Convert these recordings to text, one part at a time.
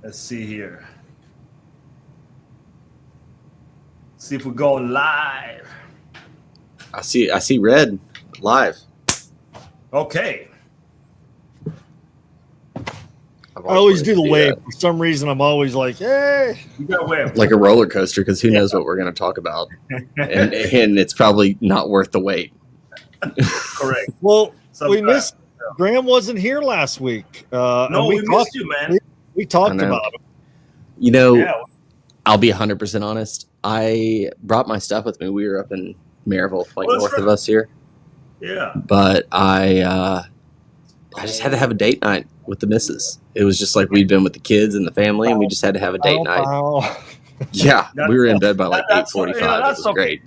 Let's see here. See if we go live. I see red live. Okay. I always do the wave. For some reason, I'm always like, hey. You got wave. Like a roller coaster, because who knows what we're going to talk about. and it's probably not worth the wait. Correct. Well, we missed. Graham wasn't here last week. No, we missed you, man. We talked about him. You know, I'll be 100% honest. I brought my stuff with me. We were up in Maryville, north of us here. Yeah. But I just had to have a date night with the missus. It was just like we'd been with the kids and the family, and we just had to have a date night. Yeah, we were in bed by 8:45. It was great.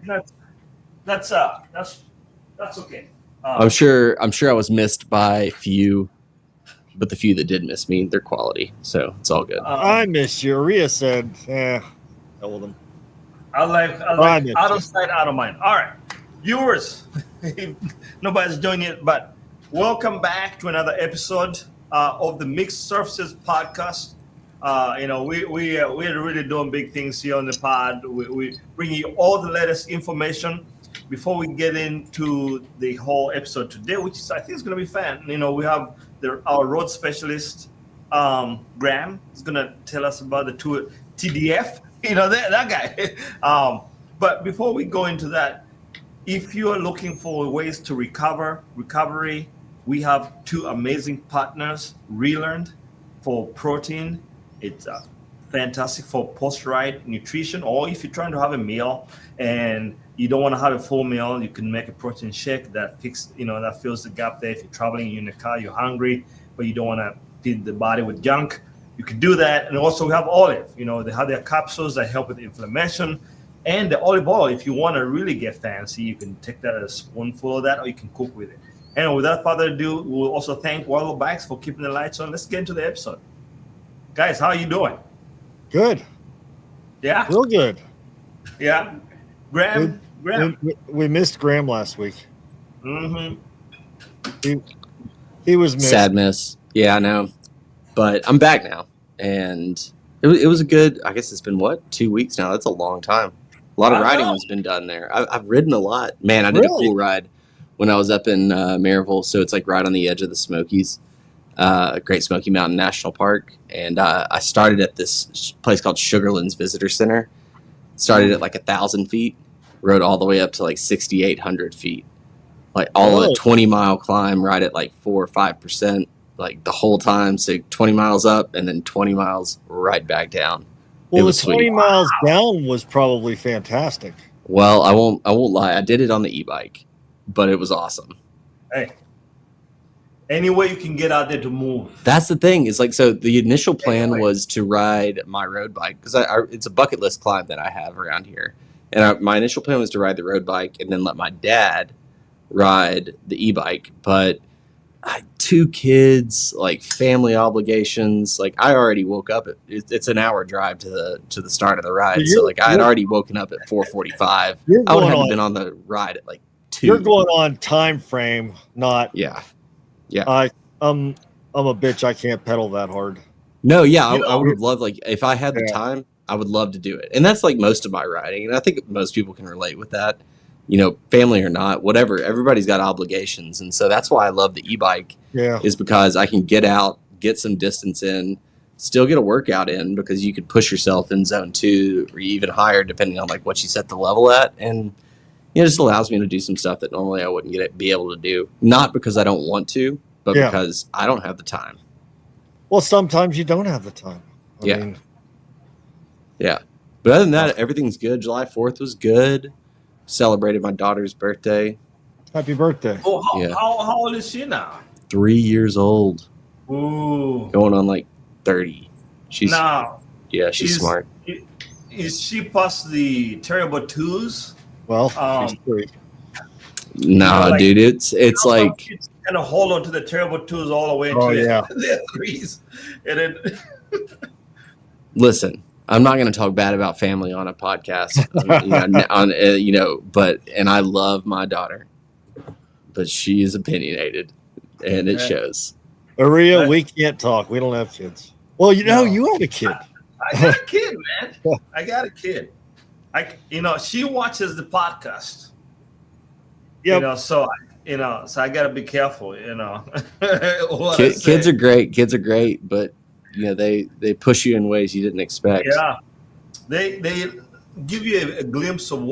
That's okay. I'm sure I was missed by a few, but the few that did miss me, they're quality, so it's all good. I missed you. Rhea said, hell with them. I like out of sight, out of mind. All right, viewers, nobody's doing it, but welcome back to another episode of the Mixed Surfaces podcast. We're really doing big things here on the pod. We bring you all the latest information. Before we get into the whole episode today, which I think is going to be fun, we have our road specialist, Graham, is going to tell us about the two TDF, that guy. But before we go into that, if you are looking for ways to recovery, we have two amazing partners, Relearned for protein. It's fantastic for post-ride nutrition, or if you're trying to have a meal and you don't want to have a full meal, you can make a protein shake that fills the gap there. If you're traveling, you're in the car, you're hungry, but you don't want to feed the body with junk, you can do that. And also we have olive. They have their capsules that help with inflammation, and the olive oil. If you want to really get fancy, you can take that as a spoonful of that, or you can cook with it. And without further ado, we'll also thank Wildwood Bikes for keeping the lights on. Let's get into the episode. Guys, how are you doing? Good. Yeah? Real good. Yeah. Graham. We missed Graham last week. Mm-hmm. He was missed. Sad miss. Yeah, I know. But I'm back now. And it was a good, I guess it's been, 2 weeks now? That's a long time. A lot of riding has been done there. I've ridden a lot. Man, I did a cool ride when I was up in Maryville. So it's right on the edge of the Smokies. Great Smoky Mountain National Park. And I started at this place called Sugarlands Visitor Center. Started at 1,000 feet, rode all the way up to 6,800 feet. All a 20-mile climb, right at 4 or 5%, the whole time. So 20 miles up and then 20 miles right back down. Well, the 20 miles down was probably fantastic. Well, I won't lie. I did it on the e-bike, but it was awesome. Hey. Any way you can get out there to move. That's the thing. Is so the initial plan was to ride my road bike because it's a bucket list climb that I have around here. And my initial plan was to ride the road bike and then let my dad ride the e-bike. But two kids, family obligations. I already woke up. It's an hour drive to the start of the ride. So I had already woken up at 4:45. I would have been on the ride at 2. You're going on time frame, not Yeah. I'm a bitch. I can't pedal that hard. No, yeah, I would have loved, if I had the time, I would love to do it. And that's most of my riding. And I think most people can relate with that, family or not, whatever. Everybody's got obligations. And so that's why I love the e-bike is because I can get out, get some distance in, still get a workout in because you could push yourself in zone 2 or even higher, depending on what you set the level at. And it just allows me to do some stuff that normally I wouldn't be able to do. Not because I don't want to, but because I don't have the time. Well, sometimes you don't have the time. I mean, but other than that, everything's good. July 4th was good. Celebrated my daughter's birthday. Happy birthday. Oh, how old is she now? 3 years old. Ooh. Going on 30. She's smart. Is she past the terrible 2s? Well, she's 3. No, dude, it's kids kind of hold on to the terrible 2s all the way to their 3s, and then listen. I'm not going to talk bad about family on a podcast, and I love my daughter, but she is opinionated, and it shows. Aria, we can't talk. We don't have kids. Well, you had a kid. I got a kid, man. I got a kid. She watches the podcast. Yep. So I got to be careful. Kids are great, but they push you in ways you didn't expect. Yeah, they give you a glimpse of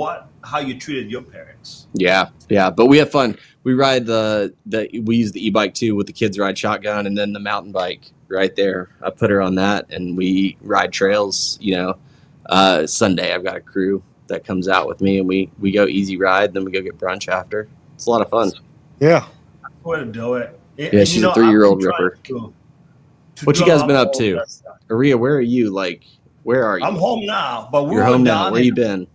how you treated your parents. Yeah, but we have fun. We ride we use the e-bike too with the kids ride shotgun, and then the mountain bike right there. I put her on that, and we ride trails. Sunday I've got a crew that comes out with me, and we go easy ride, then we go get brunch after. It's a lot of fun. Yeah, that's the way to do it. Yeah, she's a 3-year-old ripper. What you guys been up to? Aria, where are you? Where are you? I'm home now, but you're home now. Where you been?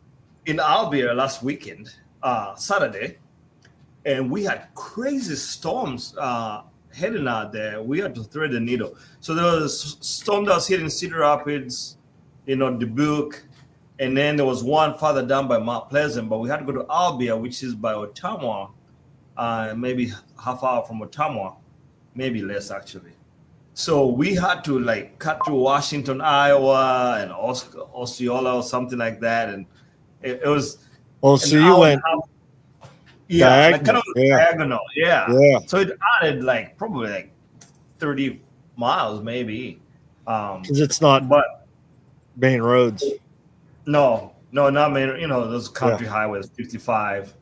In Albia last weekend, Saturday, and we had crazy storms heading out there. We had to thread the needle. So there was a storm that was hitting Cedar Rapids, Dubuque, and then there was one farther down by Mount Pleasant. But we had to go to Albia, which is by Ottumwa, maybe half hour from Ottumwa, maybe less actually. So we had to cut through Washington, Iowa, and Osceola or something like that, and it was. Well, so you went. Diagonal. Diagonal. Yeah. So it added probably 30 miles maybe. Because it's not main roads. No, not main. Those country highways, 55.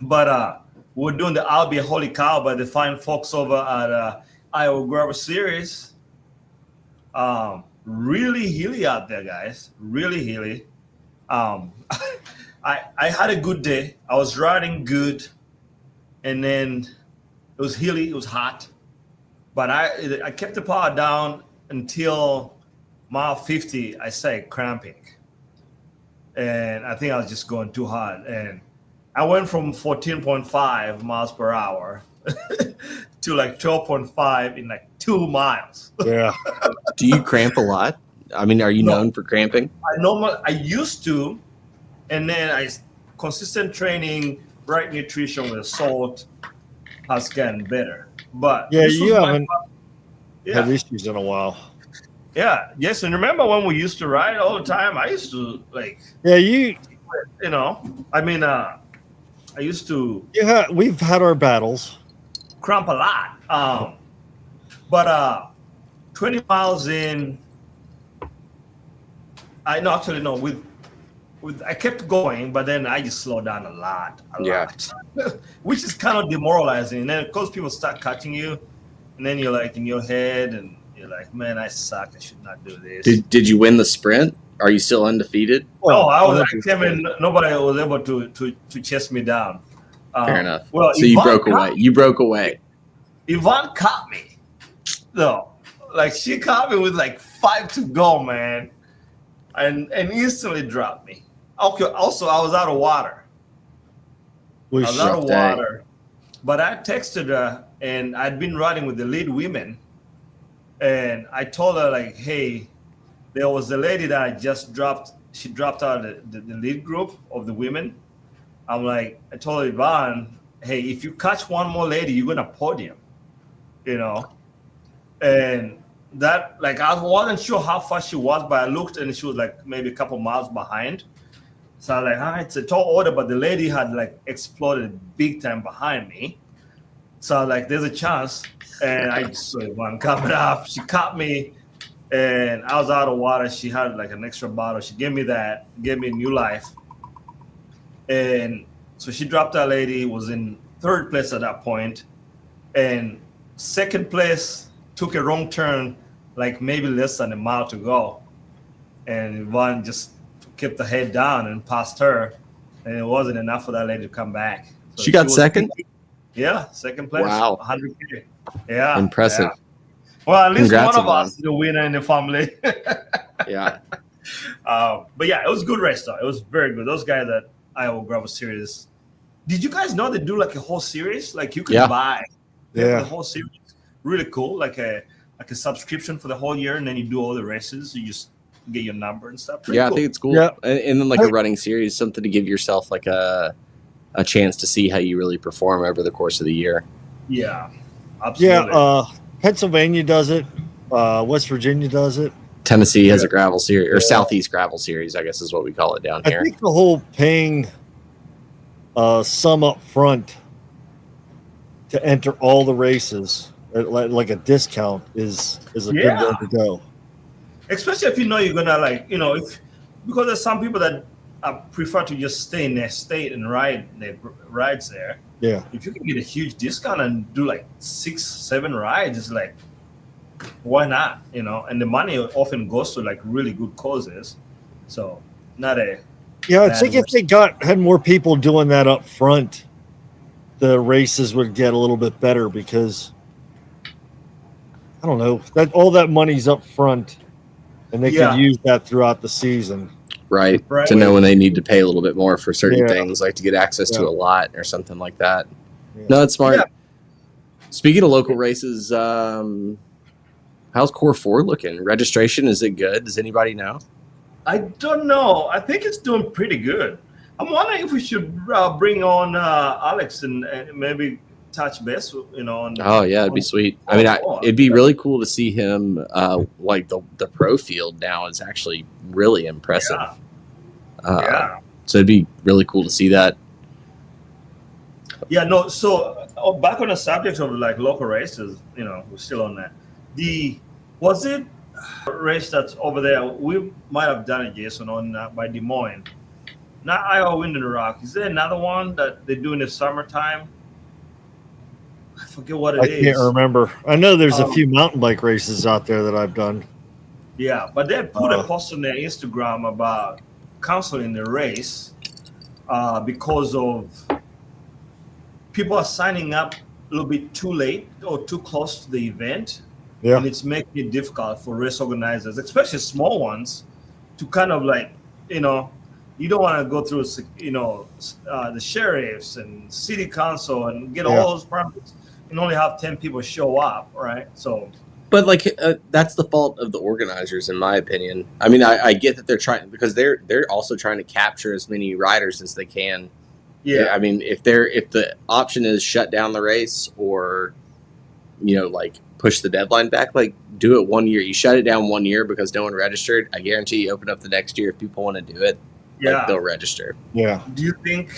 But we're doing the Albia Holy Cow by the fine folks over at Iowa Grower Series. Really hilly out there, guys. Really hilly. I had a good day. I was riding good, and then it was hilly. It was hot, but I kept the power down until mile 50. I started cramping, and I think I was just going too hard. And I went from 14.5 miles per hour to 12.5 in 2 miles. Yeah. Do you cramp a lot? I mean, are you known for cramping? I used to. And then consistent training, right nutrition with salt has gotten better. But you haven't had issues in a while. Yeah, yes. And remember when we used to ride all the time? I used to Yeah, I used to. Yeah, we've had our battles. Cramp a lot. But 20 miles in. I kept going, but then I just slowed down a lot, which is kind of demoralizing. And then, of course, people start catching you, and then you're in your head, and you're like, "Man, I suck. I should not do this." Did you win the sprint? Are you still undefeated? No, I came in. Nobody was able to chase me down. Fair enough. Well, so you broke away. You broke away. Yvonne caught me. No, she caught me with 5 to go, man, and instantly dropped me. Okay. Also, I was out of water. But I texted her, and I'd been riding with the lead women, and I told her hey, there was a lady that I just dropped. She dropped out of the lead group of the women. I told her, Yvonne, hey, if you catch one more lady, you're gonna podium, and that I wasn't sure how fast she was, but I looked and she was maybe a couple miles behind. So I was it's a tall order, but the lady had exploded big time behind me. So I was there's a chance. And I just saw one coming up. She caught me, and I was out of water. She had an extra bottle. She gave me that, gave me new life. And so she dropped that lady, was in 3rd place at that point. And 2nd place took a wrong turn, maybe less than a mile to go. And Yvonne just kept the head down and passed her, and it wasn't enough for that lady to come back. So she got second? Yeah, 2nd place. Wow. 100K. Yeah. Impressive. Yeah. Well, at least Congrats, one of us is the winner in the family. Yeah. But yeah, it was a good race though. It was very good. Those guys at Iowa Grower Series. Did you guys know they do a whole series? You could buy the whole series. Really cool. Like a subscription for the whole year, and then you do all the races. You just get your number and stuff. Pretty cool. I think it's cool. Yeah. And then a running series, something to give yourself a chance to see how you really perform over the course of the year. Yeah, absolutely. Yeah, Pennsylvania does it. West Virginia does it. Tennessee has a gravel series, or Southeast gravel series, I guess is what we call it down here. I think the whole paying sum up front to enter all the races, like a discount, is a good way to go. Especially if you know you're gonna if because there's some people that prefer to just stay in their state and ride their rides there. Yeah. If you can get a huge discount and do like 6-7 rides, it's like, why not? And the money often goes to like really good causes. So not a I think if they had more people doing that up front, the races would get a little bit better because I don't know that all that money's up front, and they could use that throughout the season. Right. To know when they need to pay a little bit more for certain things, like to get access to a lot or something like that. Yeah. No, it's smart. Yeah. Speaking of local races, how's Core 4 looking? Registration, is it good? Does anybody know? I don't know. I think it's doing pretty good. I'm wondering if we should bring on Alex and maybe touch base, it'd be sweet. I mean, it'd be really cool to see him. Like the pro field now is actually really impressive. So it'd be really cool to see that. Yeah, no. So back on the subject of like local races, we're still on that. Was it a race that's over there? We might have done it, Jason, on by Des Moines. Not Iowa Wind in the Rock. Is there another one that they do in the summertime? I forget what it is. I can't remember. I know there's a few mountain bike races out there that I've done. Yeah, but they put a post on their Instagram about canceling the race because of people are signing up a little bit too late or too close to the event. Yeah. And it's making it difficult for race organizers, especially small ones, to kind of like, you don't want to go through, the sheriffs and city council and get all those permits and only have 10 people show up, right? So, but like that's the fault of the organizers, in my opinion. I mean, I get that they're trying because they're also trying to capture as many riders as they can. Yeah, I mean, if the option is shut down the race or, like push the deadline back, like do it 1 year. You shut it down 1 year because no one registered. I guarantee you open up the next year if people want to do it. Like they'll register. Yeah. Do you think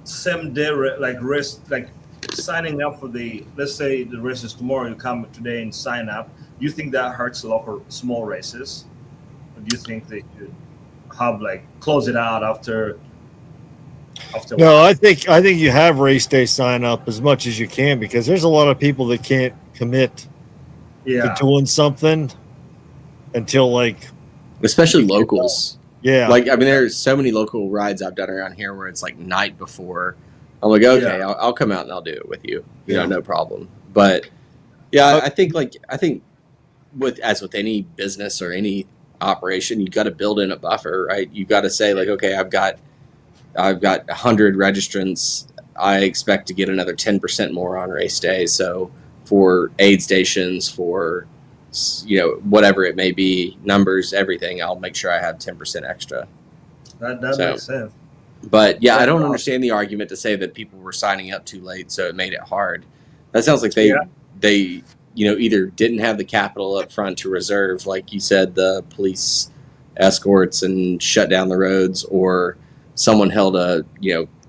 same day race, like signing up for let's say the race is tomorrow, you come today and sign up, do you think that hurts local small races? Or do you think they should have close it out after No, I think you have race day sign up as much as you can because there's a lot of people that can't commit to doing something until especially locals. Yeah. I mean, there's so many local rides I've done around here where it's like night before. I'm like, okay, I'll come out and I'll do it with you. No problem. But I think with any business or any operation, you got to build in a buffer, right? You got to say okay, I've got 100 registrants. I expect to get another 10% more on race day. So for aid stations, for whatever it may be, numbers, everything, I'll make sure I have 10% extra. That makes sense. But I don't understand the argument to say that people were signing up too late, so it made it hard. That sounds like they either didn't have the capital up front to reserve, like you said, the police escorts and shut down the roads, or someone held a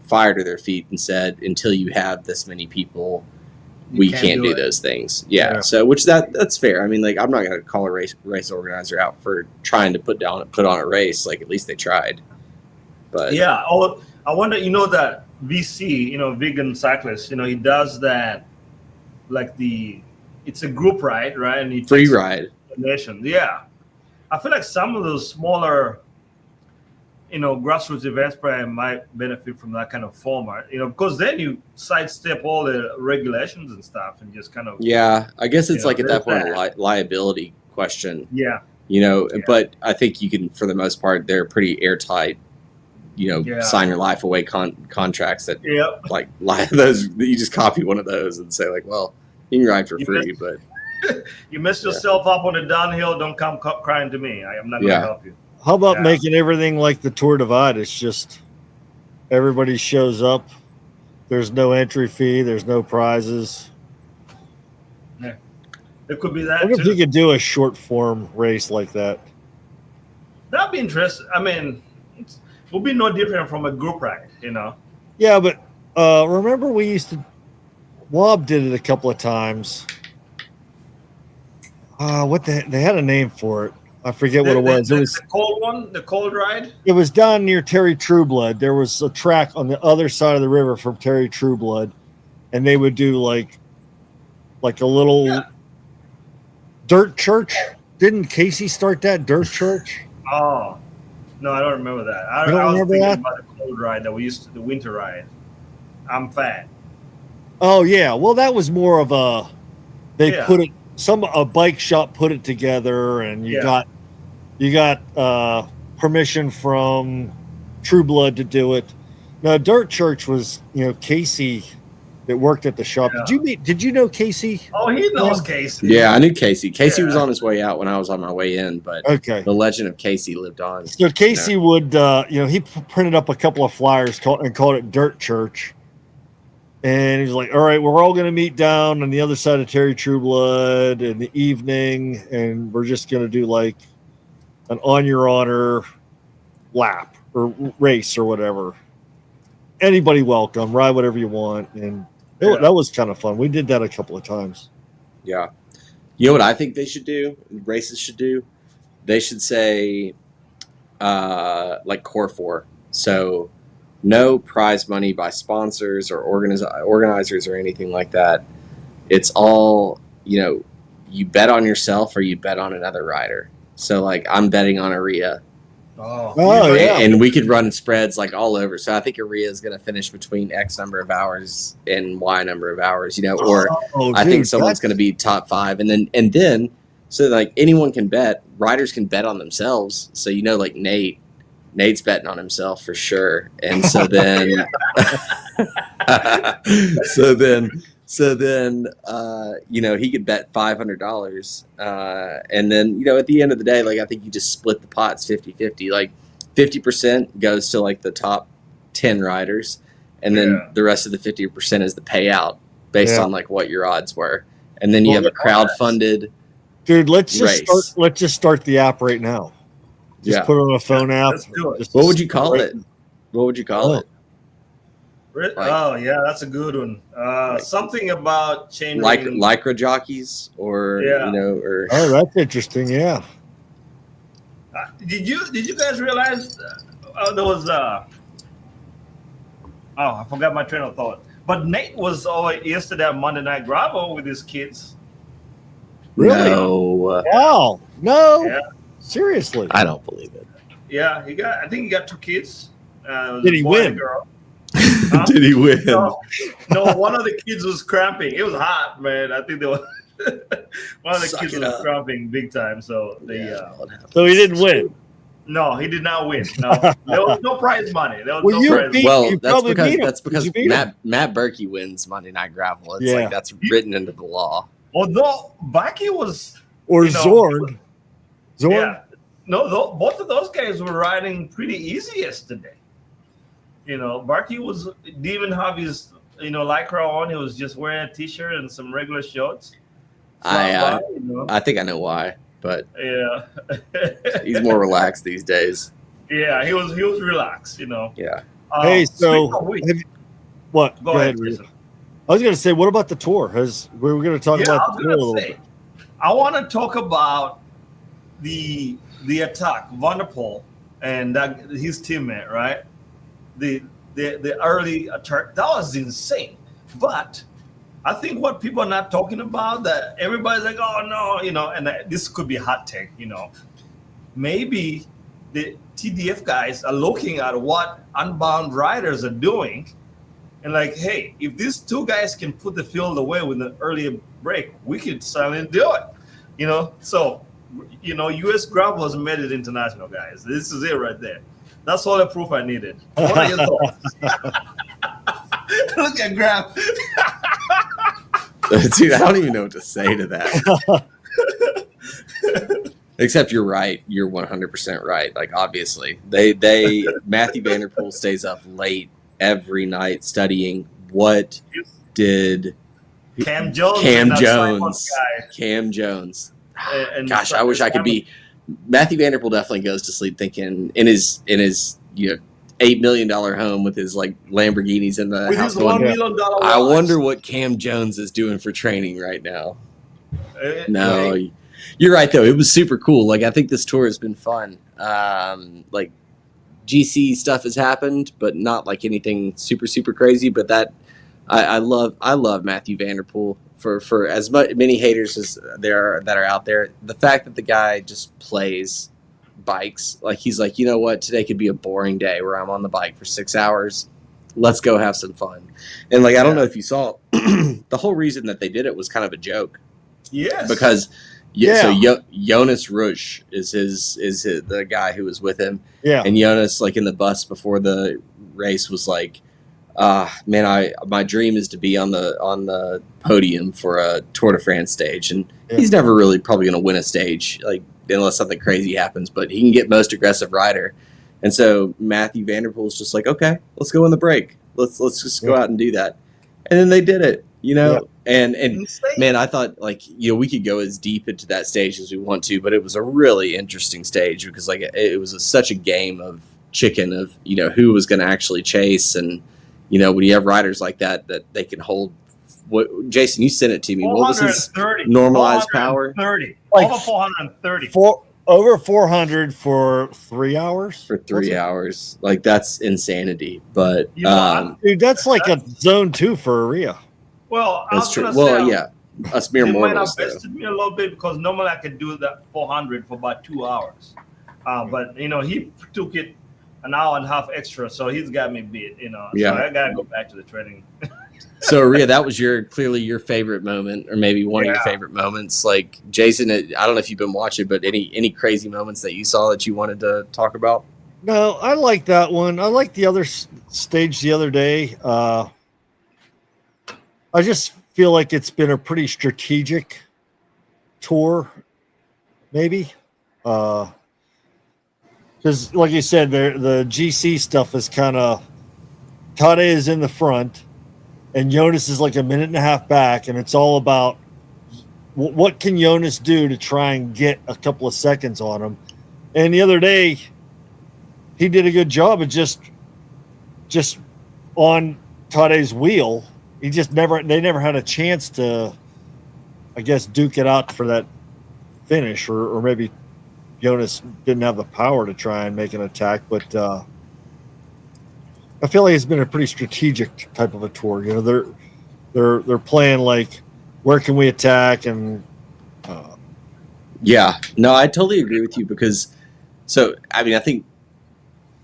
fire to their feet and said, until you have this many people, we can't do those things. Yeah. So that's fair. I mean, I'm not going to call a race organizer out for trying to put on a race. At least they tried. But I wonder, that VC, vegan cyclist, he does that, it's a group ride, right? And he free ride. Yeah. I feel like some of those smaller, grassroots events probably might benefit from that kind of format, because then you sidestep all the regulations and stuff and just kind of. Yeah, I guess it's at that point a liability question. Yeah. But I think you can, for the most part, they're pretty airtight. Sign your life away contracts that those. You just copy one of those and say well, you can ride for free, but you messed yourself up on the downhill. Don't come crying to me. I am not going to help you. How about making everything like the Tour Divide? It's just everybody shows up. There's no entry fee. There's no prizes. It could be I that wonder if too. you could do a short form race like that. That'd be interesting. I mean, it will be no different from a group ride, you know. Yeah, but remember we used to. Wob did it a couple of times. They had a name for it. I forget what it was. It was the cold one, the cold ride. It was down near Terry Trueblood. There was a track on the other side of the river from Terry Trueblood, and they would do like a little dirt church. Didn't Casey start that dirt church? Oh no, I don't remember that. I was thinking about the cold ride that we used to, the winter ride. I'm fat. Oh yeah, well that was more of a put it a bike shop put it together, and you got permission from Trueblood to do it. Now Dirt Church was Casey that worked at the shop. Yeah. Did you know Casey? Oh, he knows Casey. Yeah, I knew Casey. Casey was on his way out when I was on my way in, but the legend of Casey lived on. So Casey would he printed up a couple of flyers and called it Dirt Church. And he was like, all right, we're all going to meet down on the other side of Terry Trueblood in the evening, and we're just going to do like an on your honor lap or race or whatever. Anybody welcome, ride whatever you want. And that was kind of fun. We did that a couple of times. Yeah. You know what I think they should do? Races should do? They should say like Core 4. So no prize money by sponsors or organizers or anything like that. It's all, you bet on yourself or you bet on another rider. So, like, I'm betting on Aria. Oh yeah. And we could run spreads, like, all over. So I think Aria is going to finish between X number of hours and Y number of hours, or I think someone's going to be top 5. And then, so, like, anyone can bet. Riders can bet on themselves. So, like, Nate's betting on himself for sure. And so then, he could bet $500. And then, at the end of the day, like, I think you just split the pots 50-50, like 50% goes to like the top 10 riders. And then the rest of the 50% is the payout based on like what your odds were. And then you have a crowd-funded dude. Let's just start the app right now. Just put it on a phone app. What would you call it? What would you call it? Oh yeah, that's a good one. Something about changing lycra jockeys, or or that's interesting. Yeah. Did you guys realize there was I forgot my train of thought. But Nate was yesterday at Monday Night Gravel with his kids. Really? No. Wow. No. Yeah. Seriously, I don't believe it. Yeah, I think he got 2 kids. Did he win? Did he win? No, one of the kids was cramping. It was hot, man. I think one of the kids was cramping big time. So so he didn't win. No, he did not win. No, there was no prize money. There was no prize money. Well, that's because Matt Berkey wins Monday Night Gravel. It's like that's written into the law. Although Berkey was Zorn. Yeah, no, both of those guys were riding pretty easy yesterday. Berkey didn't even have his lycra on. He was just wearing a t-shirt and some regular shorts. I think I know why, but yeah, he's more relaxed these days. Yeah, he was relaxed. Yeah. Hey, so what? Go ahead. I was going to say, what about the tour? We were going to talk about the tour a little bit. I want to talk about the attack, Vanderpool and his teammate, right? The early attack, that was insane. But I think what people are not talking about, that everybody's like, oh no, and this could be a hot take, maybe the TDF guys are looking at what Unbound riders are doing and like, hey, if these 2 guys can put the field away with an earlier break, we could certainly do it, so U.S. Gravel has made it international, guys. This is it right there. That's all the proof I needed. What are your thoughts? Look at Grab. Dude, I don't even know what to say to that. Except you're right. You're 100% right. Like, obviously. Matthew Vanderpool stays up late every night studying what did Cam Jones. Cam Jones. And Gosh, I wish I could be. Matthew Vanderpool definitely goes to sleep thinking in his $8 million home with his like Lamborghinis in the with house. his $1 million watch. I wonder what Cam Jones is doing for training right now. No, you're right though. It was super cool. Like I think this tour has been fun. Like GC stuff has happened, but not like anything super crazy. But that I love Matthew Vanderpool for as many haters as there are that are out there. The fact that the guy just plays bikes, like he's like, you know what, today could be a boring day where I'm on the bike for 6 hours. Let's go have some fun. And like I don't know if you saw the whole reason that they did it was kind of a joke. Yes, because so Jonas Rush is the guy who was with him. Yeah, and Jonas like in the bus before the race was like, man, my dream is to be on the podium for a Tour de France stage, and he's never really probably going to win a stage, like unless something crazy happens. But he can get most aggressive rider, and so Matthew Vanderpool is just like, okay, let's go in the break, let's just go out and do that, and then they did it, and man, I thought like we could go as deep into that stage as we want to, but it was a really interesting stage because like it was such a game of chicken of who was going to actually chase. And when you have riders like that they can hold. What, Jason, you sent it to me. What was his normalized power? 30, like over 430. Over 400 for 3 hours. For 3 hours, like that's insanity. But dude, that's like a zone 2 for Ria. Well, that's true. Well, yeah, us mere mortals. It might have bested me a little bit because normally I could do that 400 for about 2 hours, but he took it an hour and a half extra, so he's got me beat. So I gotta go back to the training. So Ria, that was clearly your favorite moment, or maybe one of your favorite moments. Like Jason, I don't know if you've been watching, but any crazy moments that you saw that you wanted to talk about? No, I like that one. I like the other stage the other day. I just feel like it's been a pretty strategic tour, maybe. Because, like you said, the GC stuff is kind of Tade is in the front, and Jonas is like a minute and a half back, and it's all about what can Jonas do to try and get a couple of seconds on him. And the other day, he did a good job of just on Tade's wheel. They never had a chance to, I guess, duke it out for that finish, or maybe Jonas didn't have the power to try and make an attack. But I feel like it's been a pretty strategic type of a tour. They're playing like, where can we attack? And yeah, no, I totally agree with you because, I think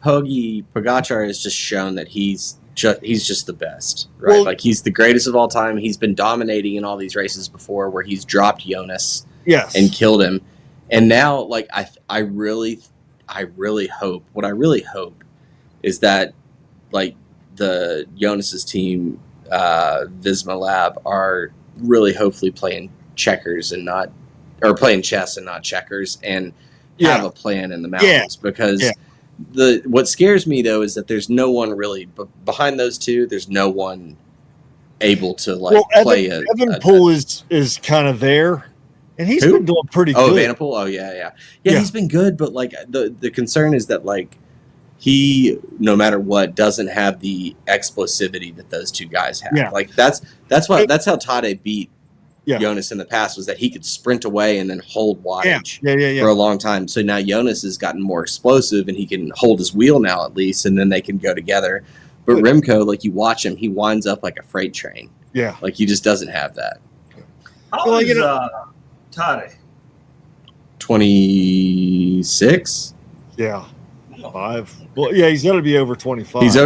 Pogačar has just shown that he's just the best, right? Well, like he's the greatest of all time. He's been dominating in all these races before where he's dropped Jonas and killed him. And now, like, I really hope is that like the Jonas's team, Visma Lab, are really hopefully playing checkers and not, or playing chess and not checkers, and have a plan in the mountains because what scares me though is that there's no one really behind those two. There's no one able to play it. Evenepoel is kind of there, and he's been doing pretty good. Evenepoel, yeah. He's been good, but like the concern is that like he, no matter what, doesn't have the explosivity that those two guys have. Yeah. Like that's how Tade beat Jonas in the past, was that he could sprint away and then hold wattage for a long time. So now Jonas has gotten more explosive and he can hold his wheel now at least, and then they can go together. But Remco, like you watch him, he winds up like a freight train. Yeah. Like he just doesn't have that. How old is Tade? 26? Yeah. 5. Well, yeah, he's got to be over 25. He's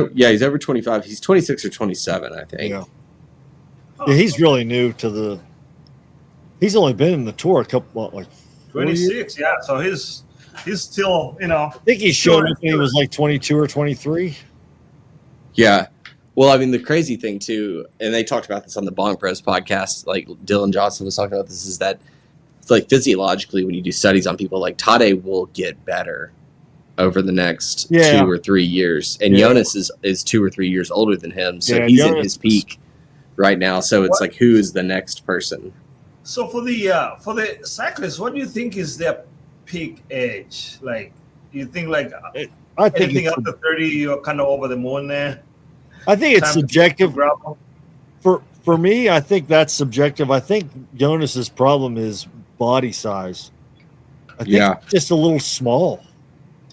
over 25. He's 26 or 27, I think. Yeah. Yeah, he's really new to the. He's only been in the tour a couple, 26. Yeah, so he's still, I think he showed up when he was like 22 or 23. Yeah. Well, I mean, the crazy thing too, and they talked about this on the Bonk Bros podcast, like Dylan Johnson was talking about this, is that it's like physiologically when you do studies on people, like Tade will get better over the next 2 or 3 years. And Jonas is 2 or 3 years older than him, so he's in his peak. right now. So it's like, who is the next person? So for the cyclists, what do you think is their peak age? Like, do you think like I think anything after 30, you're kind of over the moon there? I think it's subjective. For me, I think that's subjective. I think Jonas's problem is body size. I think it's just a little small.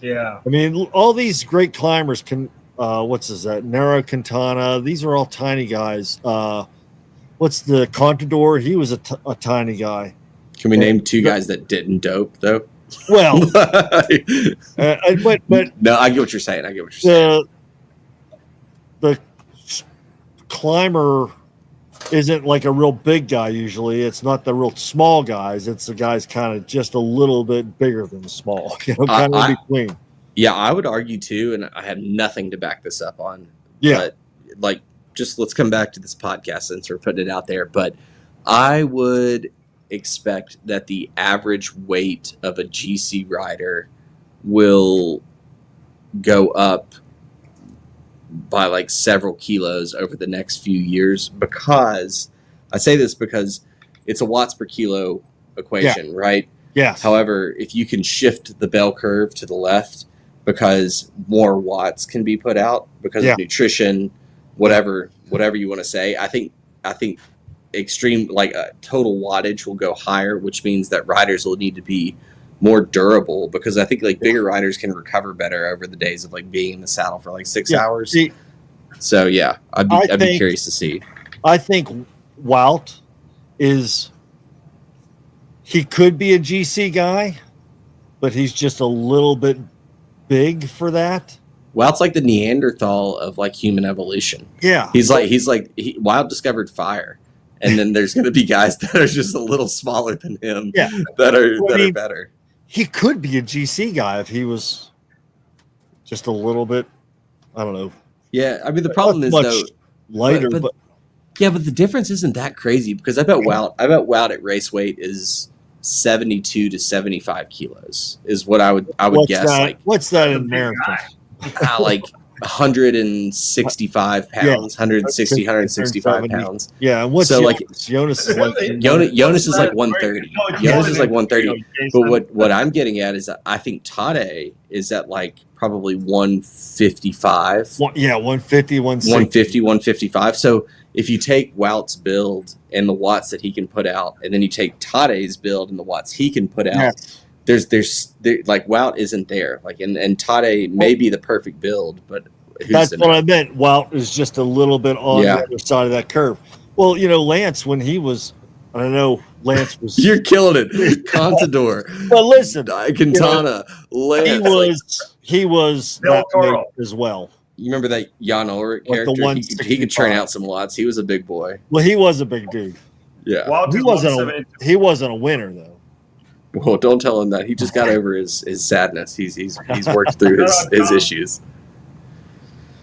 Yeah. I mean, all these great climbers can. Nero Quintana. These are all tiny guys. What's the Contador? He was a tiny guy. Can we name two guys that didn't dope though? Well, but no, I get what you're saying. The climber isn't like a real big guy usually. It's not the real small guys. It's the guys kind of just a little bit bigger than small, kind of in between. Yeah, I would argue too, and I have nothing to back this up on. Yeah. But like, just let's come back to this podcast since we're putting it out there. But I would expect that the average weight of a GC rider will go up by like several kilos over the next few years, because I say this because it's a watts per kilo equation, right? Yes. However, if you can shift the bell curve to the left, because more watts can be put out because of nutrition, whatever you want to say, I think extreme, like total wattage will go higher, which means that riders will need to be more durable, because I think like bigger riders can recover better over the days of like being in the saddle for like 6 hours. So yeah, I'd be curious to see. I think Wout he could be a GC guy, but he's just a little bit big for that. Wout's like the Neanderthal of like human evolution. Yeah. Wout discovered fire. And then there's going to be guys that are just a little smaller than him that are better. He could be a GC guy if he was just a little bit, I don't know. Yeah, I mean, the problem is though lighter, but the difference isn't that crazy, because I bet Wout at race weight is 72 to 75 kilos is what I would guess. What's that in America? Like 165 pounds, 165 pounds. Yeah, and what's so Jonas is like Jonas is like 130. Jonas is like 130. But what I'm getting at is that I think Tade is at like probably 155. 150, 155. So if you take Wout's build and the watts that he can put out, and then you take Tade's build and the watts he can put out, there's like Wout isn't there. Like and Tade may be the perfect build, but that's what I meant. Wout is just a little bit on the other side of that curve. Well, Lance, when he was, I don't know, Lance was. You're killing it, Contador. But listen, Quintana, Lance. He was that big as well. You remember that Jan Ulrich character? He could churn out some watts. He was a big boy. Well, he was a big dude. Yeah. He wasn't a winner though. Well, don't tell him that. He just got over his sadness. He's worked through his issues.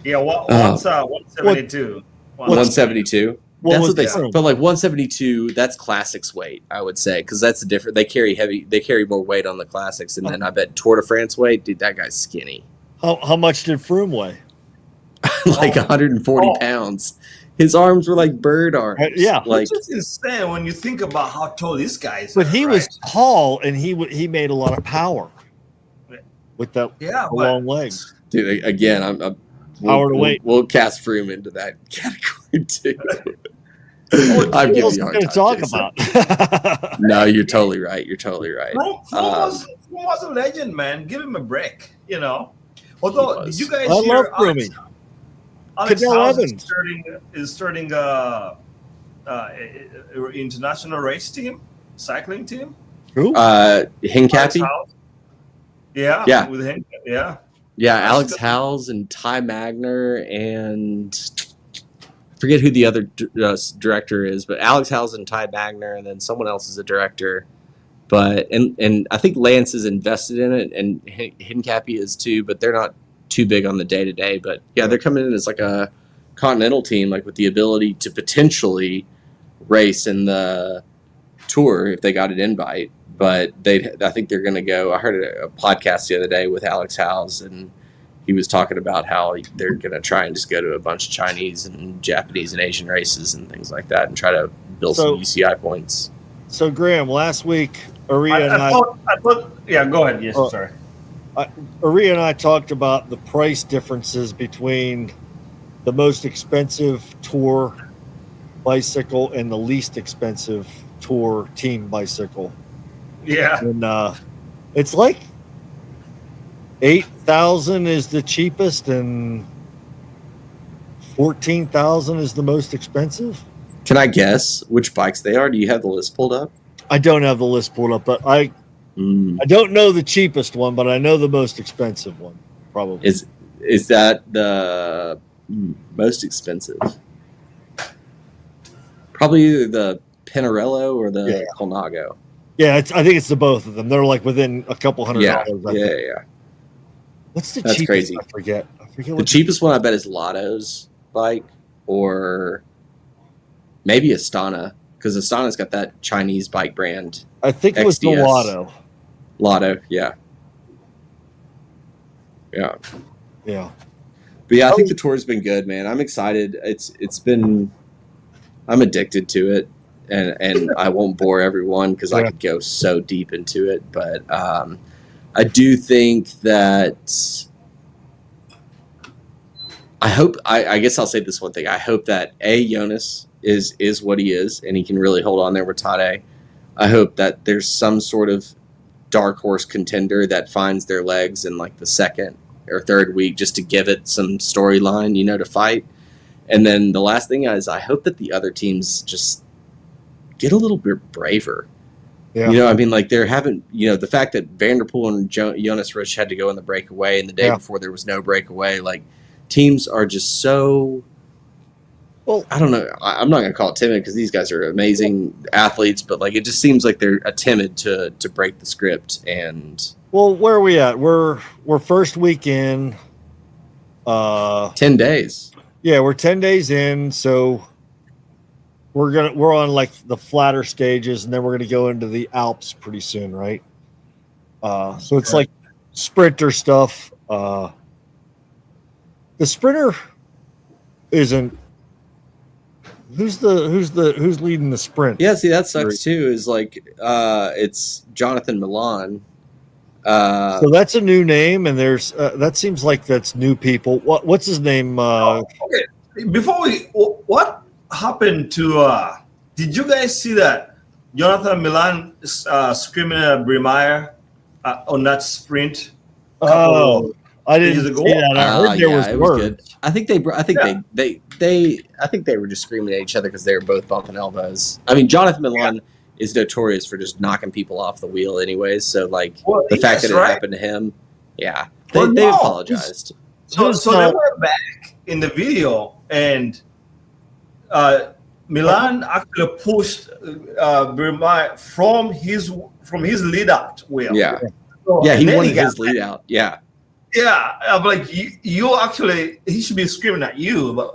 Yeah, what's 172? 172. That's what they say. But like 172, that's classics weight, I would say, because that's different. They carry more weight on the classics, and then I bet Tour de France weight, dude, that guy's skinny. How much did Froome weigh? Like 140 pounds. His arms were like bird arms. Yeah, like it's insane when you think about how tall this guy is. But he was tall, and he made a lot of power with that long legs. Dude, again, we'll cast Froome into that category too. I'm giving you a hard time. Talk about. No, you're totally right. Froome was a legend, man. Give him a break. Although, did you guys hear Alex Howes is starting international race team, cycling team? Who? Hincapie? Yeah. With Hincapie, yeah. Yeah, Alex Howes and Ty Magner and I forget who the other director is, but Alex Howes and Ty Magner, and then someone else is a director. But and I think Lance is invested in it, and Hincapie is too, but they're not too big on the day-to-day. But yeah, they're coming in as like a continental team, like with the ability to potentially race in the Tour if they got an invite. But I think they're going to go. I heard a podcast the other day with Alex Howes, and he was talking about how they're going to try and just go to a bunch of Chinese and Japanese and Asian races and things like that and try to build some UCI points. So, Graham, last week, Aria and I thought, yeah, go ahead. Yes, sorry. Aria and I talked about the price differences between the most expensive tour bicycle and the least expensive tour team bicycle. Yeah. And it's like 8,000 is the cheapest and 14,000 is the most expensive. Can I guess which bikes they are? Do you have the list pulled up? I don't have the list pulled up, but I don't know the cheapest one, but I know the most expensive one. Probably is that the most expensive? Probably either the Pinarello or the Colnago. Yeah, I think it's the both of them. They're like within a couple $100. Yeah. What's the That's cheapest? crazy. I forget. The cheapest one I bet is Lotto's bike or maybe Astana, because Astana's got that Chinese bike brand. I think it was the Lotto. Lotto, yeah. Yeah. Yeah. But yeah, I think the tour's been good, man. I'm excited. I'm addicted to it, and I won't bore everyone because I could go so deep into it. But I do think that I guess I'll say this one thing. I hope that Jonas is what he is, and he can really hold on there with Tade. I hope that there's some sort of dark horse contender that finds their legs in like the second or third week just to give it some storyline, to fight. And then the last thing is I hope that the other teams just get a little bit braver. Yeah. I mean, like the fact that Vanderpool and Jonas Rich had to go in the breakaway and the day before there was no breakaway, like teams are just so, well, I don't know. I'm not going to call it timid because these guys are amazing athletes, but like, it just seems like they're timid to break the script. And well, where are we at? We're first week in, 10 days. Yeah, we're 10 days in, so we're on like the flatter stages, and then we're gonna go into the Alps pretty soon, right? So it's like sprinter stuff. The sprinter isn't. Who's leading the sprint? Yeah, see that sucks too. Is like it's Jonathan Milan. So that's a new name, and there's that seems like that's new people. What's his name? Okay, before what happened to? Did you guys see that Jonathan Milan screaming at Bremeyer on that sprint? Oh, I didn't see that. I heard there was words. Good. I think they were just screaming at each other because they were both bumping elbows. I mean, Jonathan Milan is notorious for just knocking people off the wheel anyways. So, like, the fact that it happened to him, they apologized. So they went back in the video, and Milan actually pushed Bremeyer from his lead out wheel. Yeah. He wanted his lead out. Yeah. Yeah, I'm like you actually. He should be screaming at you, but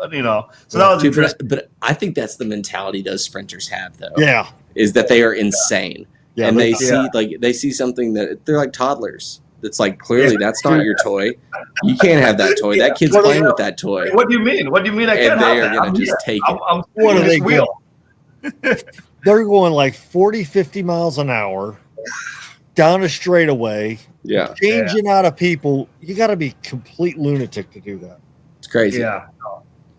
So that was interesting. But I think that's the mentality those sprinters have, though. Yeah, is that they are insane, and they see something that they're like toddlers. It's like clearly that's not your toy. You can't have that toy. That kid's playing with that toy. What do you mean? What do you mean? I can't have that? And they are gonna just take it. What are they doing? They're going like 40, 50 miles an hour down a straightaway. Yeah, changing out of people. You got to be complete lunatic to do that. It's crazy. Yeah,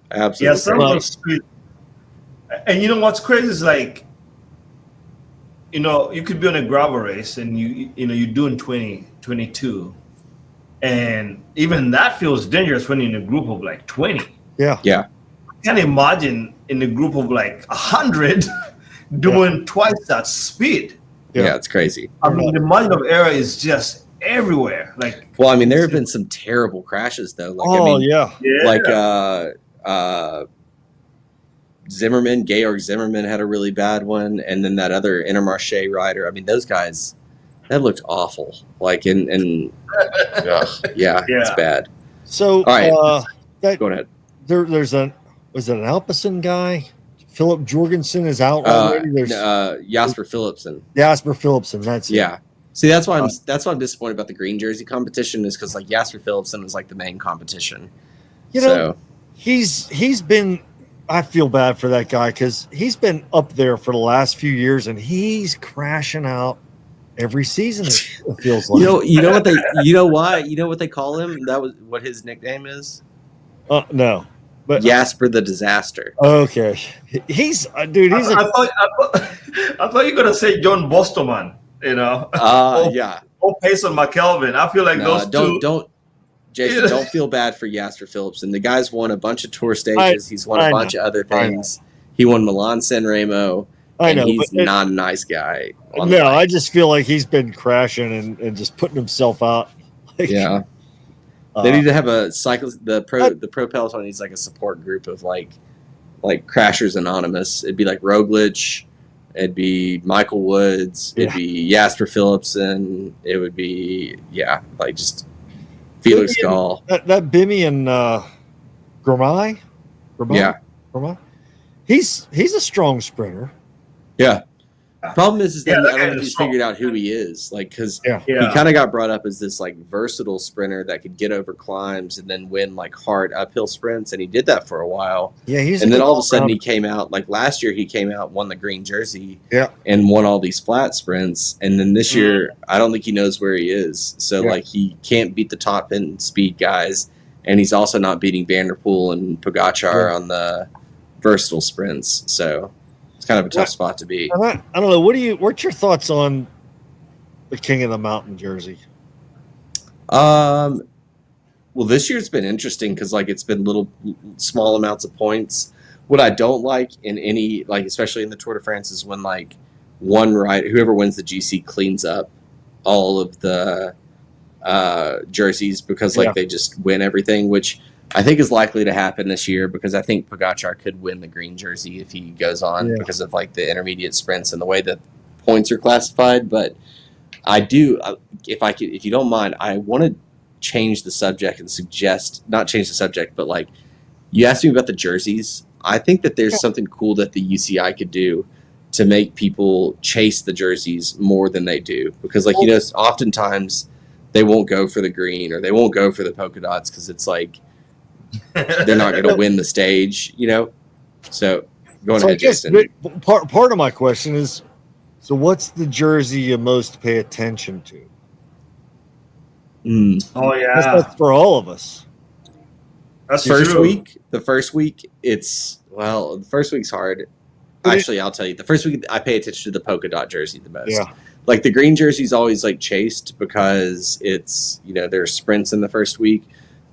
absolutely. And you know what's crazy is like, you could be on a gravel race and you're doing 20, 22, and even that feels dangerous when you're in a group of like 20. Yeah. I can't imagine in a group of like 100 doing twice that speed. Yeah, it's crazy. I mean, the margin of error is just everywhere. Like, well, I mean, there have been some terrible crashes though. Like, Georg Zimmerman had a really bad one, and then that other Intermarché rider. I mean, those guys, that looked awful. Like, it's bad. So, all right, go ahead. Was it an Alpecin guy? Philip Jorgensen is out already. Jasper Philipsen. Jasper Philipsen. That's it. Yeah. See, that's why I'm disappointed about the green jersey competition is because like Jasper Philipsen is like the main competition. He's been. I feel bad for that guy because he's been up there for the last few years and he's crashing out every season. It feels like. You know what they call him? That was what his nickname is. No, but Jasper the Disaster. Okay, he's dude. He's. I thought you were gonna say John Bostoman. Yeah. Or Payson McKelvin. I feel like those two. Don't. Jason, don't feel bad for Jasper Philipsen. The guy's won a bunch of tour stages. He's won a bunch of other things. He won Milan San Remo. He's not a nice guy. No, I just feel like he's been crashing and just putting himself out. Yeah. They need to have a the pro peloton needs like a support group of like Crashers Anonymous. It'd be like Roglic, it'd be Michael Woods, it'd be Jasper Philipsen, it would be like just Felix Gall. That Bimmy and Gramai? Gramai? He's a strong sprinter. Yeah. Problem is that I don't think he's figured out who he is. Like, because he kind of got brought up as this like versatile sprinter that could get over climbs and then win like hard uphill sprints, and he did that for a while. Yeah, and then all of a sudden he came out like last year. He came out, won the green jersey, and won all these flat sprints. And then this year, I don't think he knows where he is. So like he can't beat the top end speed guys, and he's also not beating Vanderpool and Pogacar on the versatile sprints. So. Kind of a tough spot to be. I don't know. What's your thoughts on the King of the Mountain jersey? Well, this year's been interesting because like it's been little small amounts of points. What I don't like in any like especially in the Tour de France is when like one rider, whoever wins the GC, cleans up all of the jerseys because like they just win everything, which I think is likely to happen this year because I think Pogacar could win the green jersey if he goes on because of like the intermediate sprints and the way that points are classified. But I do, if you don't mind, I want to change the subject and not change the subject, but like you asked me about the jerseys. I think that there's something cool that the UCI could do to make people chase the jerseys more than they do because like, oftentimes they won't go for the green or they won't go for the polka dots because it's like, they're not going to win the stage, So go ahead, Jason. Part of my question is, so what's the jersey you most pay attention to? Oh yeah, that's for all of us. That's week. The first week, the first week's hard. Actually, I'll tell you, the first week I pay attention to the polka dot jersey the most. Yeah. Like the green jersey's always like chased because it's there's sprints in the first week.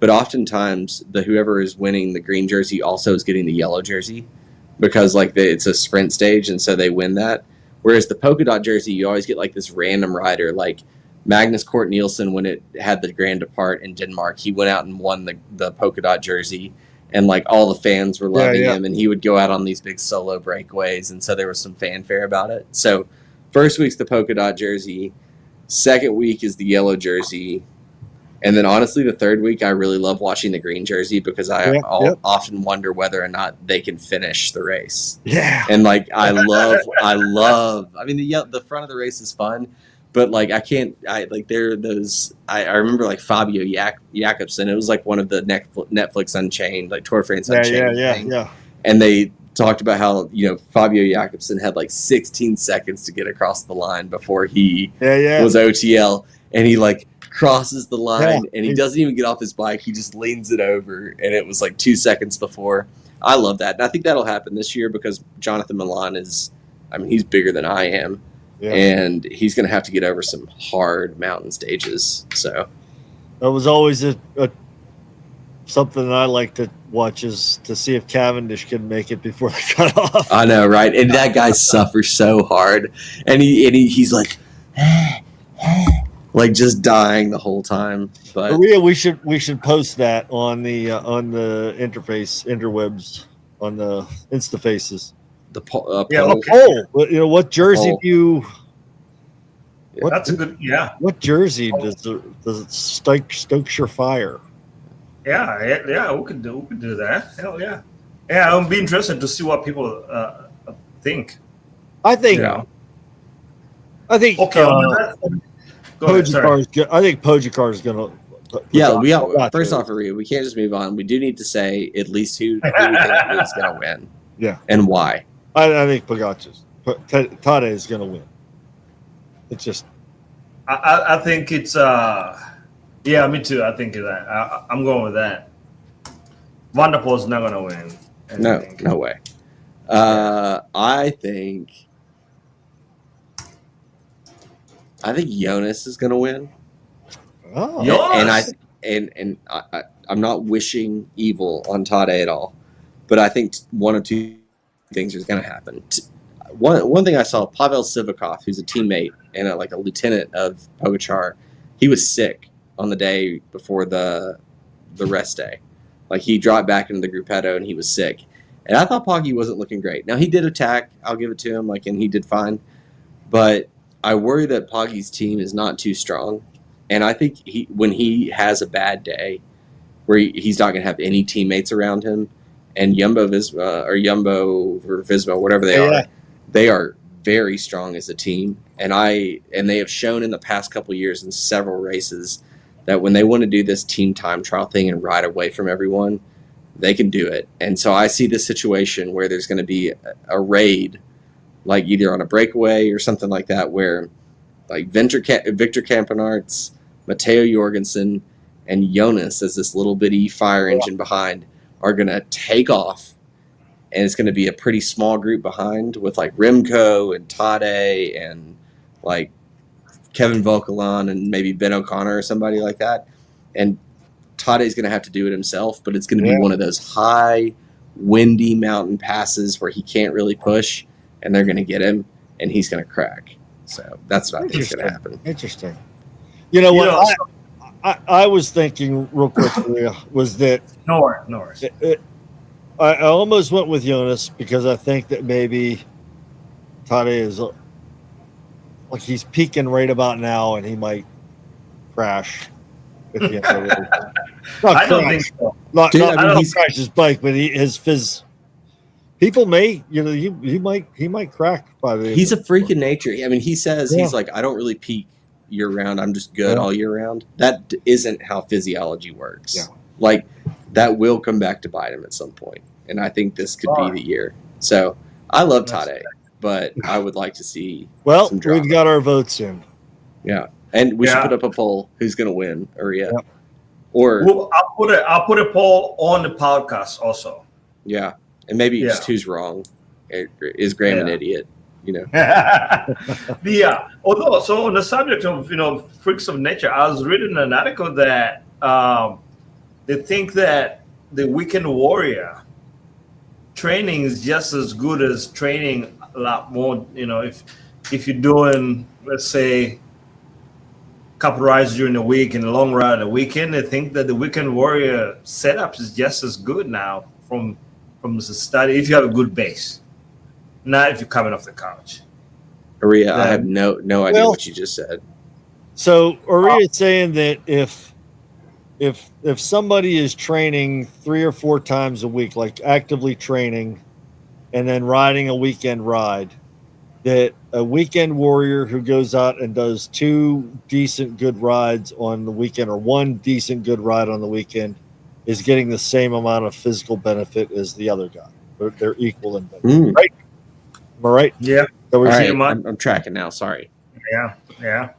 But oftentimes, whoever is winning the green jersey also is getting the yellow jersey because like it's a sprint stage, and so they win that. Whereas the polka dot jersey, you always get like this random rider, like Magnus Cort Nielsen when it had the Grand Depart in Denmark. He went out and won the polka dot jersey, and like all the fans were loving him, and he would go out on these big solo breakaways, and so there was some fanfare about it. So first week's the polka dot jersey, second week is the yellow jersey. And then, honestly, the third week, I really love watching the green jersey because I often wonder whether or not they can finish the race. Yeah. And, like, I love. I mean, the front of the race is fun, but, like, there are those. I remember, like, Fabio Jakobsen. It was, like, one of the Netflix Unchained, like, Tour de France Unchained. Yeah. And they talked about how, Fabio Jakobsen had, like, 16 seconds to get across the line before he was OTL. And he, like, crosses the line and he doesn't even get off his bike. He just leans it over, and it was like 2 seconds before. I love that. And I think that'll happen this year because Jonathan Milan he's bigger than I am, and he's going to have to get over some hard mountain stages. So that was always something that I like to watch is to see if Cavendish can make it before they cut off. I know, right? And that guy suffers so hard, and he's like, like just dying the whole time. But we should post that on the interwebs, on the Instafaces. The poll. The poll. What jersey do you? That's a good. Yeah. What jersey does it stokes your fire? Yeah. We could do that. Hell yeah. Yeah, it'll be interesting to see what people think. I think. Okay. I think Pogacar is going to. Yeah, first off, Aria, we can't just move on. We do need to say at least who we think is going to win. Yeah, and why. I think Tade is going to win. It's just. I think it's yeah, me too. I think that I'm going with that. Van der Poel's not going to win. No way. I think Jonas is going to win. Oh, and I'm not wishing evil on Tade at all, but I think one or two things is going to happen. One thing I saw, Pavel Sivakov, who's a teammate and a lieutenant of Pogacar, he was sick on the day before the rest day. Like, he dropped back into the gruppetto and he was sick. And I thought Poggy wasn't looking great. Now, he did attack. I'll give it to him, and he did fine. But I worry that Poggy's team is not too strong. And I think when he has a bad day where he's not going to have any teammates around him, and Jumbo or Visma, whatever they are very strong as a team. And they have shown in the past couple of years in several races that when they want to do this team time trial thing and ride away from everyone, they can do it. And so I see this situation where there's going to be a raid, like either on a breakaway or something like that, where like Victor Campenaerts, Matteo Jorgensen, and Jonas, as this little bitty fire engine behind, are going to take off. And it's going to be a pretty small group behind with like Remco and Tade and like Kevin Vokalon and maybe Ben O'Connor or somebody like that. And Tade's going to have to do it himself, but it's going to be one of those high, windy mountain passes where he can't really push, and they're going to get him, and he's going to crack. So that's what I think is going to happen. Interesting. You know what? I was thinking real quick, was that no worries. I almost went with Jonas because I think that maybe Tade is like he's peaking right about now, and he might crash. At the end of the I don't think so. I don't crash his bike, but his fizz. People may, he might crack by the. He's a freak in nature. I mean, he says he's like, I don't really peak year round. I'm just good all year round. That isn't how physiology works. Yeah. Like, that will come back to bite him at some point, and I think this could be the year. So I love Tade, but I would like to see. Well, we've got our votes in. Yeah. And we should put up a poll who's going to win, I'll put a poll on the podcast also. Yeah, and maybe just who's wrong. Is Graham an idiot? Although, so on the subject of freaks of nature, I was reading an article that they think that the weekend warrior training is just as good as training a lot more. If you're doing, let's say, couple rides during the week and a long ride the weekend, I think that the weekend warrior setup is just as good now from the study if you have a good base, not if you're coming off the couch. Aria, I have no idea what you just said. So Aria is saying that if somebody is training 3 or 4 times a week, like actively training, and then riding a weekend ride, that a weekend warrior who goes out and does 2 decent good rides on the weekend or 1 decent good ride on the weekend is getting the same amount of physical benefit as the other guy. They're equal in benefit, right? Am I right? Yeah. All right, I'm tracking now. Sorry. Yeah.